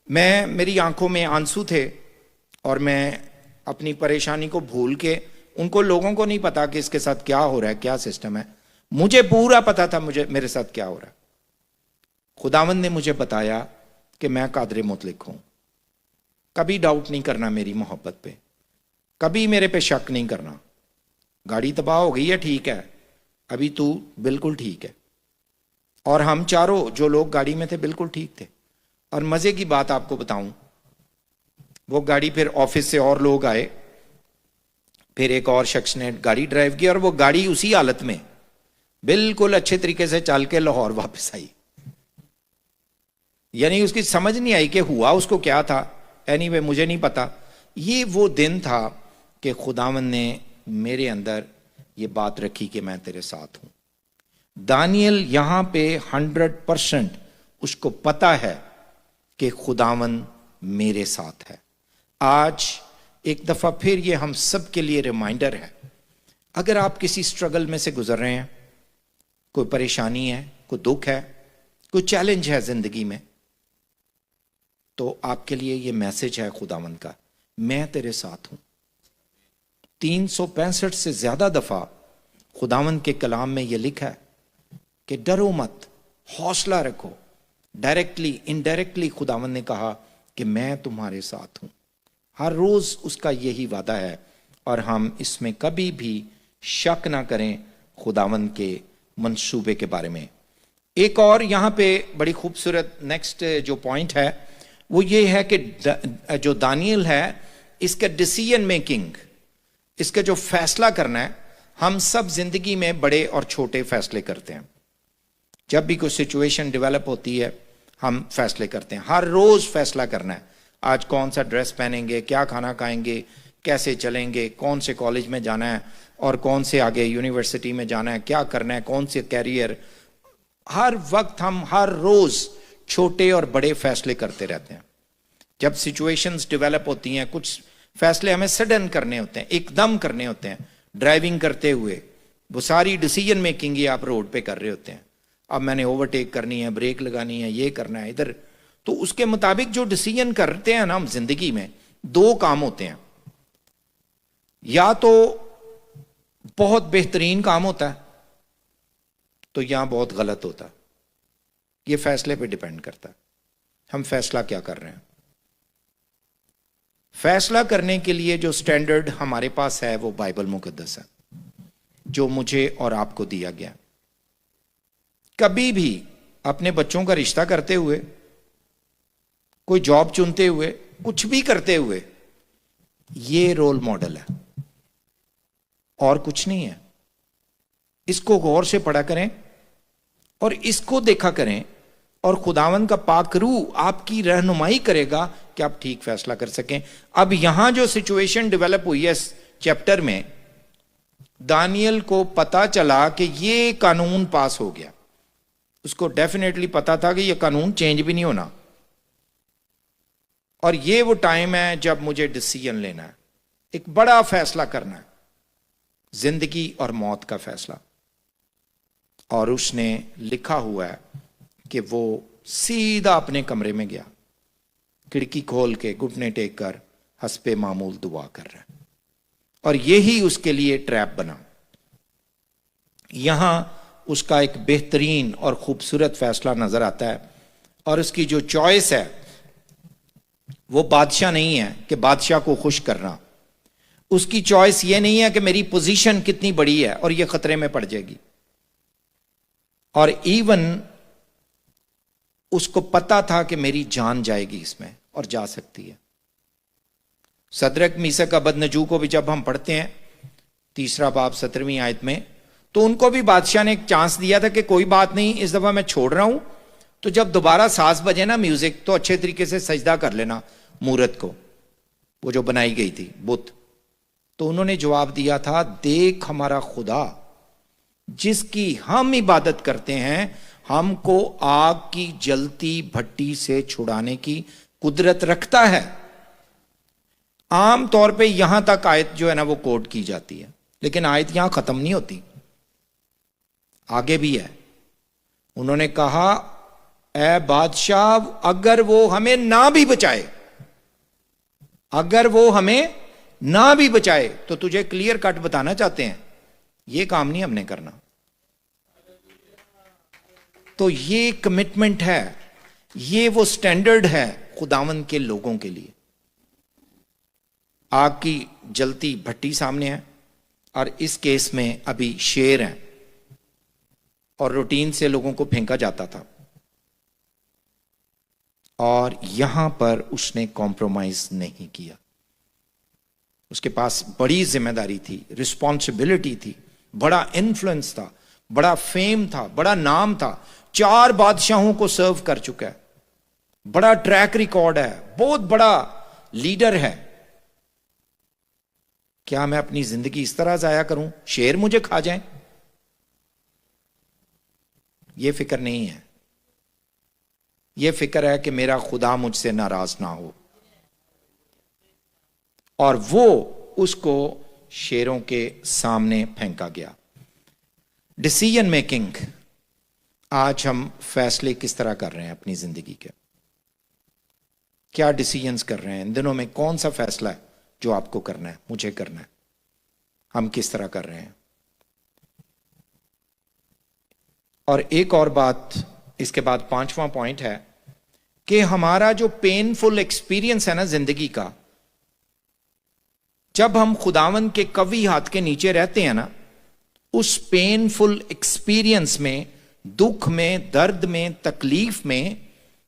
میری آنکھوں میں آنسو تھے اور میں اپنی پریشانی کو بھول کے، ان کو لوگوں کو نہیں پتا کہ اس کے ساتھ کیا ہو رہا ہے، کیا سسٹم ہے، مجھے پورا پتا تھا میرے ساتھ کیا ہو رہا ہے. خداوند نے مجھے بتایا کہ میں قادر مطلق ہوں، کبھی ڈاؤٹ نہیں کرنا میری محبت پہ، کبھی میرے پہ شک نہیں کرنا. گاڑی تباہ ہو گئی ہے، ٹھیک ہے، ابھی تو بالکل ٹھیک ہے. اور ہم چاروں جو لوگ گاڑی میں تھے بالکل ٹھیک تھے. اور مزے کی بات آپ کو بتاؤں، وہ گاڑی پھر آفس سے اور لوگ آئے، پھر ایک اور شخص نے گاڑی ڈرائیو کی اور وہ گاڑی اسی حالت میں بالکل اچھے طریقے سے چل کے لاہور واپس آئی. یعنی اس کی سمجھ نہیں آئی کہ ہوا اس کو کیا تھا. اینی وے مجھے نہیں پتا. یہ وہ دن تھا کہ خداوند نے میرے اندر یہ بات رکھی کہ میں تیرے ساتھ ہوں. دانیل یہاں پہ 100% اس کو پتا ہے کہ خداوند میرے ساتھ ہے. آج ایک دفعہ پھر یہ ہم سب کے لیے ریمائنڈر ہے، اگر آپ کسی سٹرگل میں سے گزر رہے ہیں، کوئی پریشانی ہے، کوئی دکھ ہے، کوئی چیلنج ہے زندگی میں، تو آپ کے لیے یہ میسج ہے خداوند کا، میں تیرے ساتھ ہوں. 365 سے زیادہ دفعہ خداوند کے کلام میں یہ لکھا ہے کہ ڈرو مت، حوصلہ رکھو. ڈائریکٹلی انڈائریکٹلی خداوند نے کہا کہ میں تمہارے ساتھ ہوں. ہر روز اس کا یہی وعدہ ہے، اور ہم اس میں کبھی بھی شک نہ کریں خداوند کے منصوبے کے بارے میں. ایک اور یہاں پہ بڑی خوبصورت نیکسٹ جو پوائنٹ ہے وہ یہ ہے کہ جو دانیل ہے، اس کا ڈیسیژن میکنگ، اس کا جو فیصلہ کرنا ہے، ہم سب زندگی میں بڑے اور چھوٹے فیصلے کرتے ہیں. جب بھی کوئی سچویشن ڈیولپ ہوتی ہے ہم فیصلے کرتے ہیں. ہر روز فیصلہ کرنا ہے، آج کون سا ڈریس پہنیں گے، کیا کھانا کھائیں گے، کیسے چلیں گے، کون سے کالج میں جانا ہے اور کون سے آگے یونیورسٹی میں جانا ہے، کیا کرنا ہے، کون سے کیریئر. ہر وقت ہم ہر روز چھوٹے اور بڑے فیصلے کرتے رہتے ہیں. جب سچویشنز ڈیولپ ہوتی ہیں، کچھ فیصلے ہمیں سڈن کرنے ہوتے ہیں، ایک دم کرنے ہوتے ہیں. ڈرائیونگ کرتے ہوئے وہ ساری ڈیسیژن میکنگ ہی آپ روڈ پہ کر رہے ہوتے ہیں. اب میں نے اوورٹیک کرنی ہے، بریک لگانی ہے، یہ کرنا ہے ادھر. تو اس کے مطابق جو ڈیسیژن کرتے ہیں نا ہم زندگی میں، دو کام ہوتے ہیں. یا تو بہت بہترین کام ہوتا ہے تو یا بہت غلط ہوتا ہے. یہ فیصلے پہ ڈیپینڈ کرتا ہے ہم فیصلہ کیا کر رہے ہیں. فیصلہ کرنے کے لیے جو سٹینڈرڈ ہمارے پاس ہے وہ بائبل مقدس ہے، جو مجھے اور آپ کو دیا گیا. کبھی بھی اپنے بچوں کا رشتہ کرتے ہوئے، کوئی جاب چنتے ہوئے، کچھ بھی کرتے ہوئے، یہ رول ماڈل ہے اور کچھ نہیں ہے. اس کو غور سے پڑھا کریں اور اس کو دیکھا کریں، اور خداوند کا پاک روح آپ کی رہنمائی کرے گا کہ آپ ٹھیک فیصلہ کر سکیں. اب یہاں جو سچویشن ڈیولپ ہوئی ہے اس چیپٹر میں، دانیل کو پتا چلا کہ یہ قانون پاس ہو گیا. اس کو ڈیفینیٹلی پتا تھا کہ یہ قانون چینج بھی نہیں ہونا، اور یہ وہ ٹائم ہے جب مجھے ڈیسیژن لینا ہے، ایک بڑا فیصلہ کرنا ہے، زندگی اور موت کا فیصلہ. اور اس نے لکھا ہوا ہے کہ وہ سیدھا اپنے کمرے میں گیا، کھڑکی کھول کے گھٹنے ٹیک کر حسب معمول دعا کر رہا ہے. اور یہی اس کے لیے ٹریپ بنا. یہاں اس کا ایک بہترین اور خوبصورت فیصلہ نظر آتا ہے، اور اس کی جو چوائس ہے وہ بادشاہ نہیں ہے کہ بادشاہ کو خوش کرنا. اس کی چوائس یہ نہیں ہے کہ میری پوزیشن کتنی بڑی ہے اور یہ خطرے میں پڑ جائے گی. اور ایون اس کو پتا تھا کہ میری جان جائے گی اس میں، اور جا سکتی ہے. صدرک میثق ابدنجو کو بھی جب ہم پڑھتے ہیں 3 باب 17 آیت میں، تو ان کو بھی بادشاہ نے ایک چانس دیا تھا کہ کوئی بات نہیں، اس دفعہ میں چھوڑ رہا ہوں، تو جب دوبارہ ساز بجے نا میوزک، تو اچھے طریقے سے سجدہ کر لینا مورت کو، وہ جو بنائی گئی تھی بت. تو انہوں نے جواب دیا تھا، دیکھ ہمارا خدا جس کی ہم عبادت کرتے ہیں، ہم کو آگ کی جلتی بھٹی سے چھڑانے کی قدرت رکھتا ہے. عام طور پہ یہاں تک آیت جو ہے نا وہ کوٹ کی جاتی ہے، لیکن آیت یہاں ختم نہیں ہوتی، آگے بھی ہے. انہوں نے کہا، اے بادشاہ، اگر وہ ہمیں نہ بھی بچائے، اگر وہ ہمیں نہ بھی بچائے، تو تجھے کلیئر کٹ بتانا چاہتے ہیں یہ کام نہیں ہم نے کرنا. تو یہ کمٹمنٹ ہے، یہ وہ سٹینڈرڈ ہے خداوند کے لوگوں کے لیے. آگ کی جلتی بھٹی سامنے ہے، اور اس کیس میں ابھی شیر ہیں، اور روٹین سے لوگوں کو پھینکا جاتا تھا، اور یہاں پر اس نے کمپرومائز نہیں کیا. اس کے پاس بڑی ذمہ داری تھی، رسپانسبلٹی تھی، بڑا انفلوئنس تھا، بڑا فیم تھا، بڑا نام تھا، 4 بادشاہوں کو سرو کر چکا ہے، بڑا ٹریک ریکارڈ ہے، بہت بڑا لیڈر ہے. کیا میں اپنی زندگی اس طرح ضائع کروں، شیر مجھے کھا جائیں؟ یہ فکر نہیں ہے. یہ فکر ہے کہ میرا خدا مجھ سے ناراض نہ ہو. اور وہ اس کو شیروں کے سامنے پھینکا گیا. ڈیسیژن میکنگ، آج ہم فیصلے کس طرح کر رہے ہیں اپنی زندگی کے؟ کیا ڈیسیژنز کر رہے ہیں ان دنوں میں؟ کون سا فیصلہ ہے جو آپ کو کرنا ہے، مجھے کرنا ہے؟ ہم کس طرح کر رہے ہیں؟ اور ایک اور بات اس کے بعد 5واں پوائنٹ ہے کہ ہمارا جو پینفل ایکسپیرینس ہے نا زندگی کا، جب ہم خداوند کے قوی ہاتھ کے نیچے رہتے ہیں نا، اس پینفل ایکسپیرینس میں، دکھ میں، درد میں، تکلیف میں،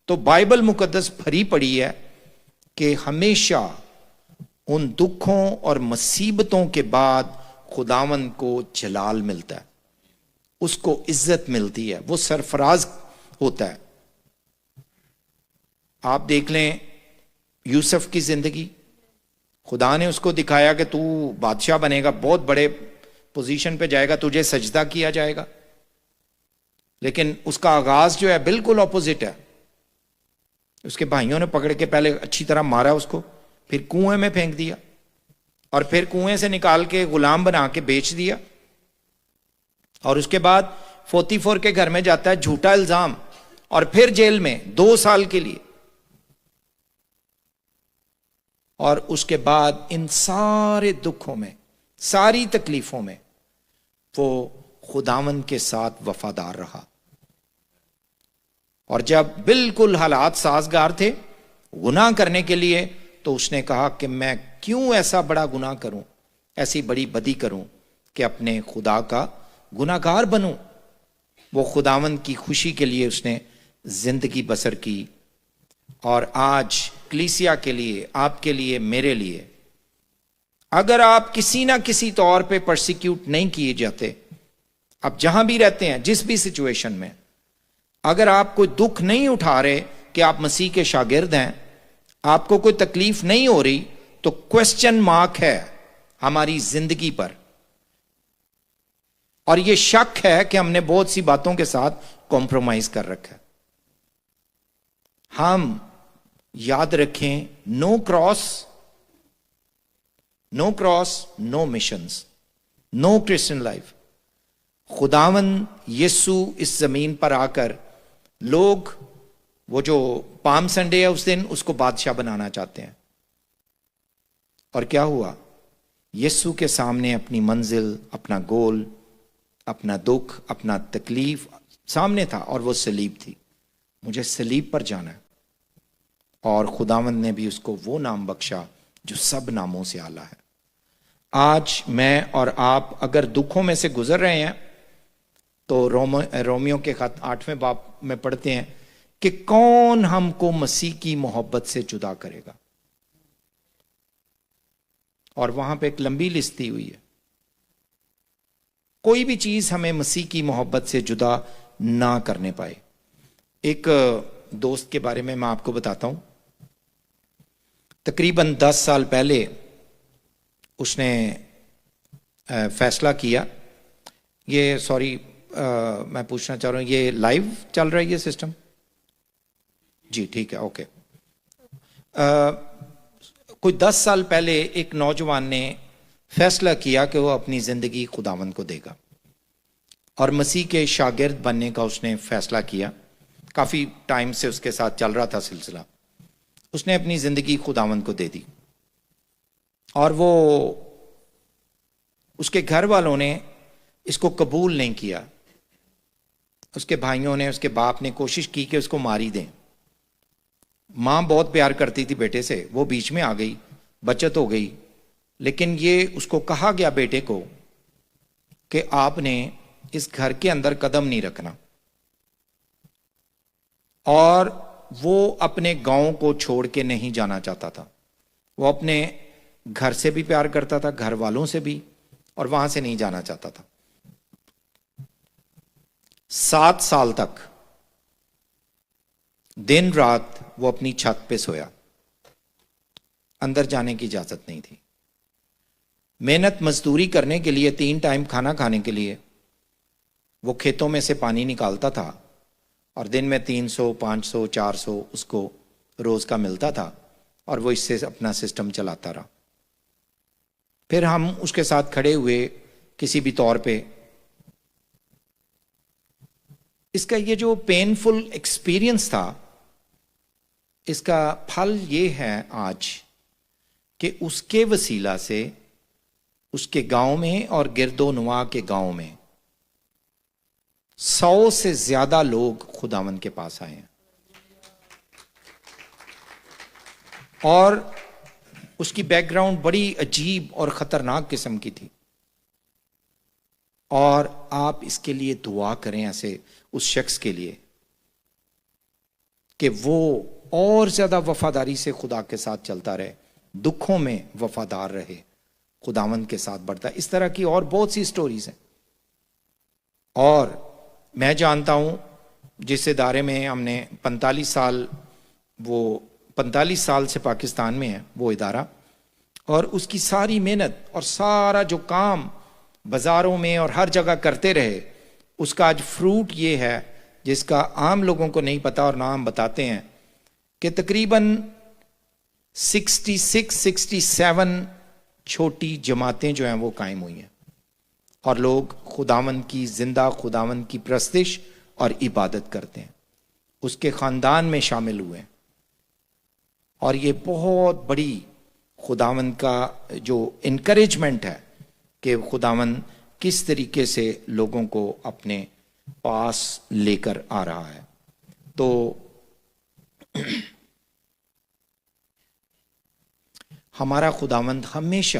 تو بائبل مقدس بھری پڑی ہے کہ ہمیشہ ان دکھوں اور مصیبتوں کے بعد خداوند کو جلال ملتا ہے، اس کو عزت ملتی ہے، وہ سرفراز ہوتا ہے. آپ دیکھ لیں یوسف کی زندگی، خدا نے اس کو دکھایا کہ تو بادشاہ بنے گا، بہت بڑے پوزیشن پہ جائے گا، تجھے سجدہ کیا جائے گا. لیکن اس کا آغاز جو ہے بالکل اپوزٹ ہے. اس کے بھائیوں نے پکڑ کے پہلے اچھی طرح مارا اس کو، پھر کنویں میں پھینک دیا، اور پھر کنویں سے نکال کے غلام بنا کے بیچ دیا. اور اس کے بعد 44 کے گھر میں جاتا ہے، جھوٹا الزام، اور پھر جیل میں 2 سال کے لیے. اور اس کے بعد ان سارے دکھوں میں، ساری تکلیفوں میں وہ خداوند کے ساتھ وفادار رہا. اور جب بالکل حالات سازگار تھے گناہ کرنے کے لیے، تو اس نے کہا کہ میں کیوں ایسا بڑا گناہ کروں، ایسی بڑی بدی کروں کہ اپنے خدا کا گناہ گار بنوں. وہ خداوند کی خوشی کے لیے اس نے زندگی بسر کی. اور آج کلیسیا کے لیے، آپ کے لیے، میرے لیے، اگر آپ کسی نہ کسی طور پہ پرسیکیوٹ نہیں کیے جاتے، آپ جہاں بھی رہتے ہیں، جس بھی سچویشن میں، اگر آپ کوئی دکھ نہیں اٹھا رہے کہ آپ مسیح کے شاگرد ہیں، آپ کو کوئی تکلیف نہیں ہو رہی، تو کوسچن مارک ہے ہماری زندگی پر. اور یہ شک ہے کہ ہم نے بہت سی باتوں کے ساتھ کمپرومائز کر رکھا ہے. ہم یاد رکھیں، نو کراس، نو کراس، نو مشنز، نو کرسچن لائف. خداوند یسو اس زمین پر آ کر، لوگ وہ جو پام سنڈے ہے اس دن، اس کو بادشاہ بنانا چاہتے ہیں. اور کیا ہوا؟ یسو کے سامنے اپنی منزل، اپنا گول اپنا دکھ، اپنا تکلیف سامنے تھا، اور وہ صلیب تھی. مجھے صلیب پر جانا ہے. اور خداوند نے بھی اس کو وہ نام بخشا جو سب ناموں سے اعلیٰ ہے. آج میں اور آپ اگر دکھوں میں سے گزر رہے ہیں تو رومیو کے خط 8ویں باب میں پڑھتے ہیں کہ کون ہم کو مسیح کی محبت سے جدا کرے گا. اور وہاں پہ ایک لمبی لسٹ دی ہوئی ہے. کوئی بھی چیز ہمیں مسیح کی محبت سے جدا نہ کرنے پائے. ایک دوست کے بارے میں آپ کو بتاتا ہوں. تقریباً 10 سال پہلے اس نے فیصلہ کیا. میں پوچھنا چاہ رہا ہوں یہ لائیو چل رہا ہے یہ سسٹم؟ جی ٹھیک ہے، اوکے. کوئی 10 سال پہلے ایک نوجوان نے فیصلہ کیا کہ وہ اپنی زندگی خداوند کو دے گا، اور مسیح کے شاگرد بننے کا اس نے فیصلہ کیا. کافی ٹائم سے اس کے ساتھ چل رہا تھا سلسلہ. اس نے اپنی زندگی خداوند کو دے دی، اور وہ اس کے گھر والوں نے اس کو قبول نہیں کیا. اس کے بھائیوں نے، اس کے باپ نے کوشش کی کہ اس کو مار ہی دیں. ماں بہت پیار کرتی تھی بیٹے سے، وہ بیچ میں آ گئی، بچت ہو گئی. لیکن یہ اس کو کہا گیا بیٹے کو کہ آپ نے اس گھر کے اندر قدم نہیں رکھنا. اور وہ اپنے گاؤں کو چھوڑ کے نہیں جانا چاہتا تھا. وہ اپنے گھر سے بھی پیار کرتا تھا، گھر والوں سے بھی، اور وہاں سے نہیں جانا چاہتا تھا. 7 سال تک دن رات وہ اپنی چھت پہ سویا. اندر جانے کی اجازت نہیں تھی. محنت مزدوری کرنے کے لیے، 3 ٹائم کھانا کھانے کے لیے وہ کھیتوں میں سے پانی نکالتا تھا، اور دن میں 300 500 400 اس کو روز کا ملتا تھا، اور وہ اس سے اپنا سسٹم چلاتا رہا. پھر ہم اس کے ساتھ کھڑے ہوئے کسی بھی طور پہ. اس کا یہ جو پینفل ایکسپیرینس تھا، اس کا پھل یہ ہے آج کہ اس کے وسیلہ سے اس کے گاؤں میں اور گرد و نواح کے گاؤں میں 100 سے زیادہ لوگ خداوند کے پاس آئے ہیں. اور اس کی بیک گراؤنڈ بڑی عجیب اور خطرناک قسم کی تھی. اور آپ اس کے لیے دعا کریں، ایسے اس شخص کے لیے کہ وہ اور زیادہ وفاداری سے خدا کے ساتھ چلتا رہے، دکھوں میں وفادار رہے، خداوند کے ساتھ بڑھتا. اس طرح کی اور بہت سی سٹوریز ہیں. اور میں جانتا ہوں جس ادارے میں ہم نے 45 سال سے پاکستان میں ہے وہ ادارہ، اور اس کی ساری محنت اور سارا جو کام بازاروں میں اور ہر جگہ کرتے رہے، اس کا آج فروٹ یہ ہے جس کا عام لوگوں کو نہیں پتا، اور نہ ہم بتاتے ہیں کہ تقریباً 67 چھوٹی جماعتیں جو ہیں وہ قائم ہوئی ہیں، اور لوگ خداوند کی زندہ خداوند کی پرستش اور عبادت کرتے ہیں. اس کے خاندان میں شامل ہوئے ہیں. اور یہ بہت بڑی خداوند کا جو انکریجمنٹ ہے کہ خداوند کس طریقے سے لوگوں کو اپنے پاس لے کر آ رہا ہے. تو ہمارا خداوند ہمیشہ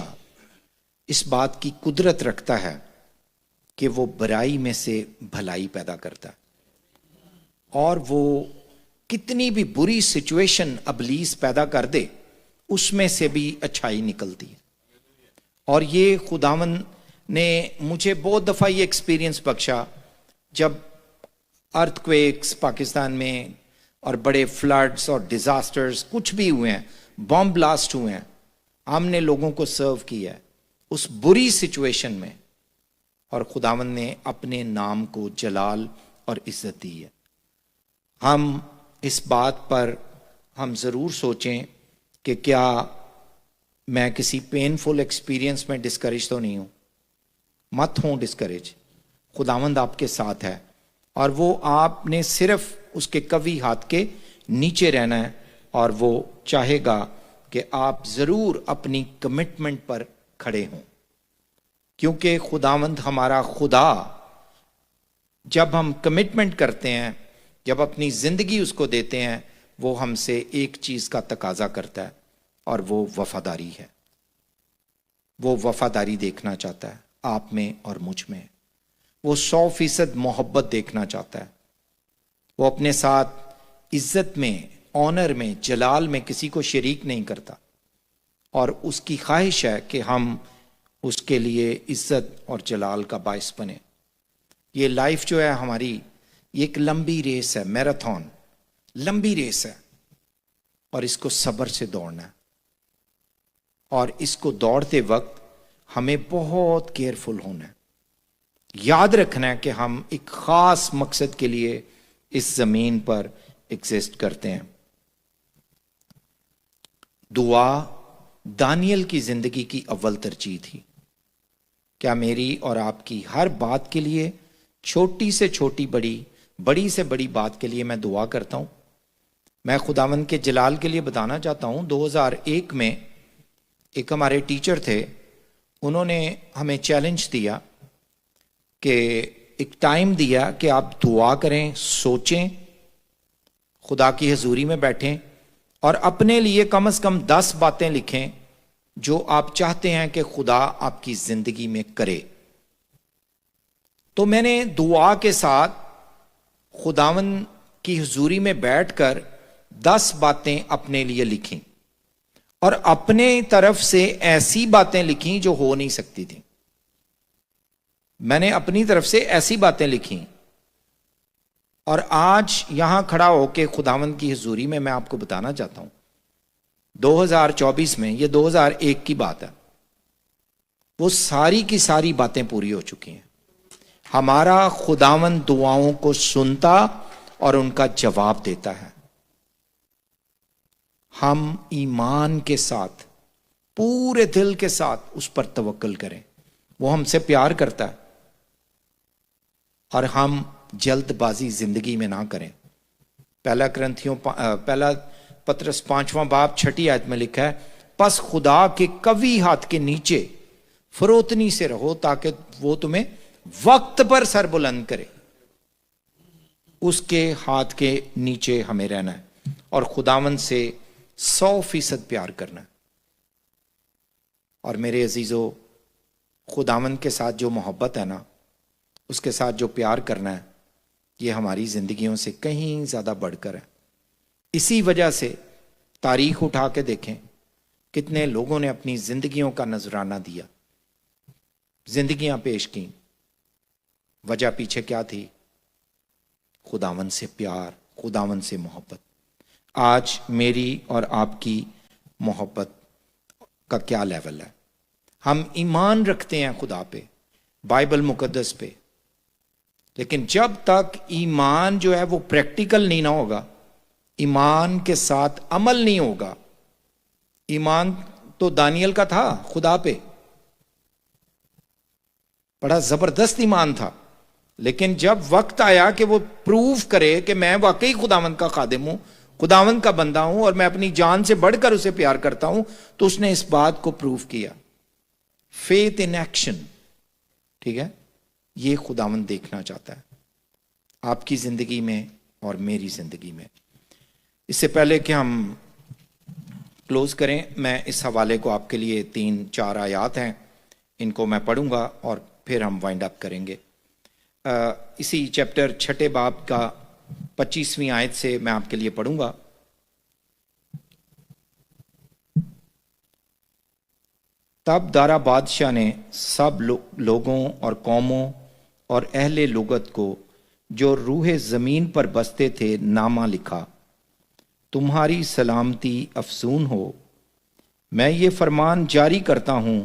اس بات کی قدرت رکھتا ہے کہ وہ برائی میں سے بھلائی پیدا کرتا ہے، اور وہ کتنی بھی بری سچویشن ابلیس پیدا کر دے اس میں سے بھی اچھائی نکلتی ہے. اور یہ خداوند نے مجھے بہت دفعہ یہ ایکسپیرینس بخشا جب ارتھ کویکس پاکستان میں اور بڑے فلڈز اور ڈیزاسٹرز کچھ بھی ہوئے ہیں، بم بلاسٹ ہوئے ہیں، ہم نے لوگوں کو سرو کیا ہے اس بری سچویشن میں، اور خداوند نے اپنے نام کو جلال اور عزت دی ہے. ہم اس بات پر ہم ضرور سوچیں کہ کیا میں کسی پینفل ایکسپیرینس میں ڈسکریج تو نہیں ہوں. مت ہوں ڈسکریج. خداوند آپ کے ساتھ ہے، اور وہ آپ نے صرف اس کے قوی ہاتھ کے نیچے رہنا ہے، اور وہ چاہے گا کہ آپ ضرور اپنی کمٹمنٹ پر کھڑے ہوں. کیونکہ خداوند ہمارا خدا جب ہم کمٹمنٹ کرتے ہیں، جب اپنی زندگی اس کو دیتے ہیں، وہ ہم سے ایک چیز کا تقاضا کرتا ہے، اور وہ وفاداری ہے۔ وہ وفاداری دیکھنا چاہتا ہے آپ میں اور مجھ میں۔ وہ 100% محبت دیکھنا چاہتا ہے۔ وہ اپنے ساتھ عزت میں، آنر میں، جلال میں کسی کو شریک نہیں کرتا، اور اس کی خواہش ہے کہ ہم اس کے لیے عزت اور جلال کا باعث بنے۔ یہ لائف جو ہے ہماری، یہ ایک لمبی ریس ہے، میراتھن، لمبی ریس ہے، اور اس کو صبر سے دوڑنا ہے، اور اس کو دوڑتے وقت ہمیں بہت کیئرفل ہونا ہے۔ یاد رکھنا ہے کہ ہم ایک خاص مقصد کے لیے اس زمین پر ایگزسٹ کرتے ہیں۔ دعا دانیل کی زندگی کی اول ترجیح تھی۔ کیا میری اور آپ کی ہر بات کے لیے، چھوٹی سے چھوٹی، بڑی سے بڑی بات کے لیے میں دعا کرتا ہوں؟ میں خداوند کے جلال کے لیے بتانا چاہتا ہوں، 2001 میں ایک ہمارے ٹیچر تھے، انہوں نے ہمیں چیلنج دیا کہ ایک ٹائم دیا کہ آپ دعا کریں، سوچیں، خدا کی حضوری میں بیٹھیں، اور اپنے لیے کم از کم 10 باتیں لکھیں جو آپ چاہتے ہیں کہ خدا آپ کی زندگی میں کرے۔ تو میں نے دعا کے ساتھ خداوند کی حضوری میں بیٹھ کر 10 باتیں اپنے لیے لکھیں، اور اپنے طرف سے ایسی باتیں لکھیں جو ہو نہیں سکتی تھیں۔ میں نے اپنی طرف سے ایسی باتیں لکھیں، اور آج یہاں کھڑا ہو کے خداوند کی حضوری میں آپ کو بتانا چاہتا ہوں، 2024 میں، یہ 2001 کی بات ہے، وہ ساری کی ساری باتیں پوری ہو چکی ہیں۔ ہمارا خداوند دعاؤں کو سنتا اور ان کا جواب دیتا ہے۔ ہم ایمان کے ساتھ، پورے دل کے ساتھ اس پر توکل کریں۔ وہ ہم سے پیار کرتا ہے، اور ہم جلد بازی زندگی میں نہ کریں۔ پہلا پطرس 5واں باب 6 آیت میں لکھا ہے، پس خدا کے قوی ہاتھ کے نیچے فروتنی سے رہو تاکہ وہ تمہیں وقت پر سر بلند کرے۔ اس کے ہاتھ کے نیچے ہمیں رہنا ہے، اور خداوند سے 100% پیار کرنا ہے۔ اور میرے عزیزو، خداوند کے ساتھ جو محبت ہے نا، اس کے ساتھ جو پیار کرنا ہے، یہ ہماری زندگیوں سے کہیں زیادہ بڑھ کر ہے۔ اسی وجہ سے تاریخ اٹھا کے دیکھیں، کتنے لوگوں نے اپنی زندگیوں کا نذرانہ دیا، زندگیاں پیش کیں۔ وجہ پیچھے کیا تھی؟ خداوند سے پیار، خداوند سے محبت۔ آج میری اور آپ کی محبت کا کیا لیول ہے؟ ہم ایمان رکھتے ہیں خدا پہ، بائبل مقدس پہ، لیکن جب تک ایمان جو ہے وہ پریکٹیکل نہیں نہ ہوگا، ایمان کے ساتھ عمل نہیں ہوگا۔ ایمان تو دانیل کا تھا خدا پہ، بڑا زبردست ایمان تھا، لیکن جب وقت آیا کہ وہ پروف کرے کہ میں واقعی خداوند کا خادم ہوں، خداوند کا بندہ ہوں، اور میں اپنی جان سے بڑھ کر اسے پیار کرتا ہوں، تو اس نے اس بات کو پروف کیا۔ فیتھ ان ایکشن، ٹھیک ہے؟ یہ خداوند دیکھنا چاہتا ہے آپ کی زندگی میں اور میری زندگی میں۔ اس سے پہلے کہ ہم کلوز کریں، میں اس حوالے کو آپ کے لیے 3-4 آیات ہیں، ان کو میں پڑھوں گا اور پھر ہم وائنڈ اپ کریں گے۔ اسی چیپٹر 6 باب کا 25ویں آیت سے میں آپ کے لیے پڑھوں گا۔ تب دارا بادشاہ نے سب لوگوں اور قوموں اور اہل لغت کو جو روح زمین پر بستے تھے نامہ لکھا، تمہاری سلامتی افزون ہو۔ میں یہ فرمان جاری کرتا ہوں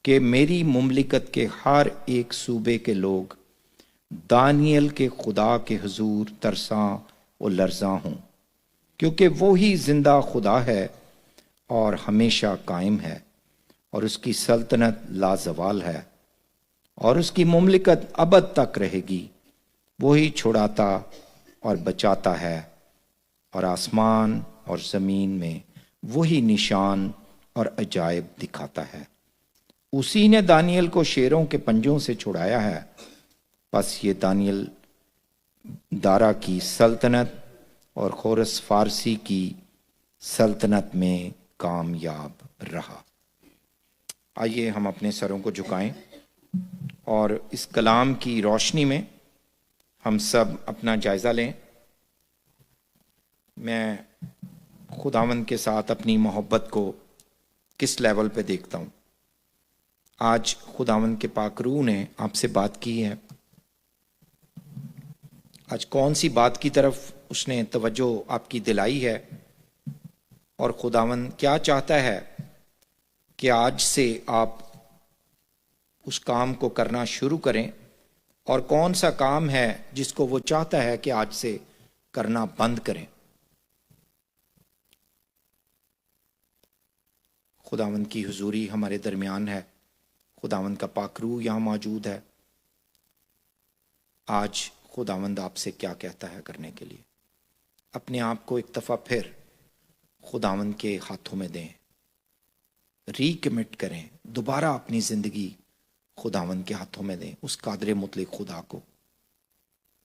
کہ میری مملکت کے ہر ایک صوبے کے لوگ دانیل کے خدا کے حضور ترساں و لرزاں ہوں، کیونکہ وہی زندہ خدا ہے اور ہمیشہ قائم ہے، اور اس کی سلطنت لازوال ہے، اور اس کی مملکت ابد تک رہے گی۔ وہی چھڑاتا اور بچاتا ہے، اور آسمان اور زمین میں وہی نشان اور عجائب دکھاتا ہے۔ اسی نے دانیل کو شیروں کے پنجوں سے چھڑایا ہے۔ بس یہ دانیل دارا کی سلطنت اور خورس فارسی کی سلطنت میں کامیاب رہا۔ آئیے ہم اپنے سروں کو جھکائیں اور اس کلام کی روشنی میں ہم سب اپنا جائزہ لیں۔ میں خداوند کے ساتھ اپنی محبت کو کس لیول پہ دیکھتا ہوں۔ آج خداوند کے پاک روح نے آپ سے بات کی ہے۔ آج کون سی بات کی طرف اس نے توجہ آپ کی دلائی ہے، اور خداوند کیا چاہتا ہے کہ آج سے آپ اس کام کو کرنا شروع کریں، اور کون سا کام ہے جس کو وہ چاہتا ہے کہ آج سے کرنا بند کریں۔ خداوند کی حضوری ہمارے درمیان ہے، خداوند کا پاک روح یہاں موجود ہے۔ آج خداوند آپ سے کیا کہتا ہے کرنے کے لیے؟ اپنے آپ کو ایک دفعہ پھر خداوند کے ہاتھوں میں دیں، ریکمٹ کریں، دوبارہ اپنی زندگی خداوند کے ہاتھوں میں دیں، اس قادر مطلق خدا کو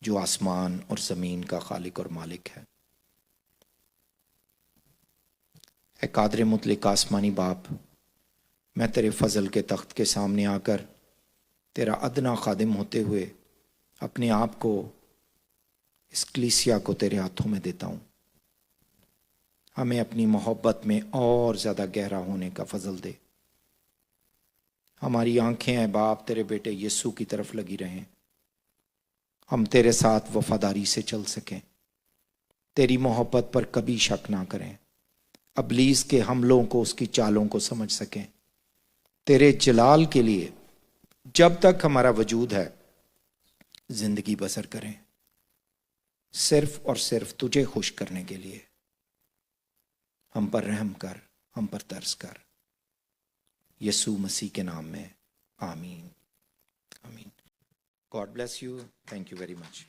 جو آسمان اور زمین کا خالق اور مالک ہے۔ اے قادر مطلق آسمانی باپ، میں تیرے فضل کے تخت کے سامنے آ کر تیرا ادنا خادم ہوتے ہوئے اپنے آپ کو، اس کلیسیا کو تیرے ہاتھوں میں دیتا ہوں۔ ہمیں اپنی محبت میں اور زیادہ گہرا ہونے کا فضل دے۔ ہماری آنکھیں اے باپ تیرے بیٹے یسوع کی طرف لگی رہیں، ہم تیرے ساتھ وفاداری سے چل سکیں، تیری محبت پر کبھی شک نہ کریں، ابلیس کے حملوں کو، اس کی چالوں کو سمجھ سکیں، تیرے جلال کے لیے جب تک ہمارا وجود ہے زندگی بسر کریں، صرف اور صرف تجھے خوش کرنے کے لیے۔ ہم پر رحم کر، ہم پر ترس کر، یسوع مسیح کے نام میں، آمین آمین۔ God bless you, thank you very much.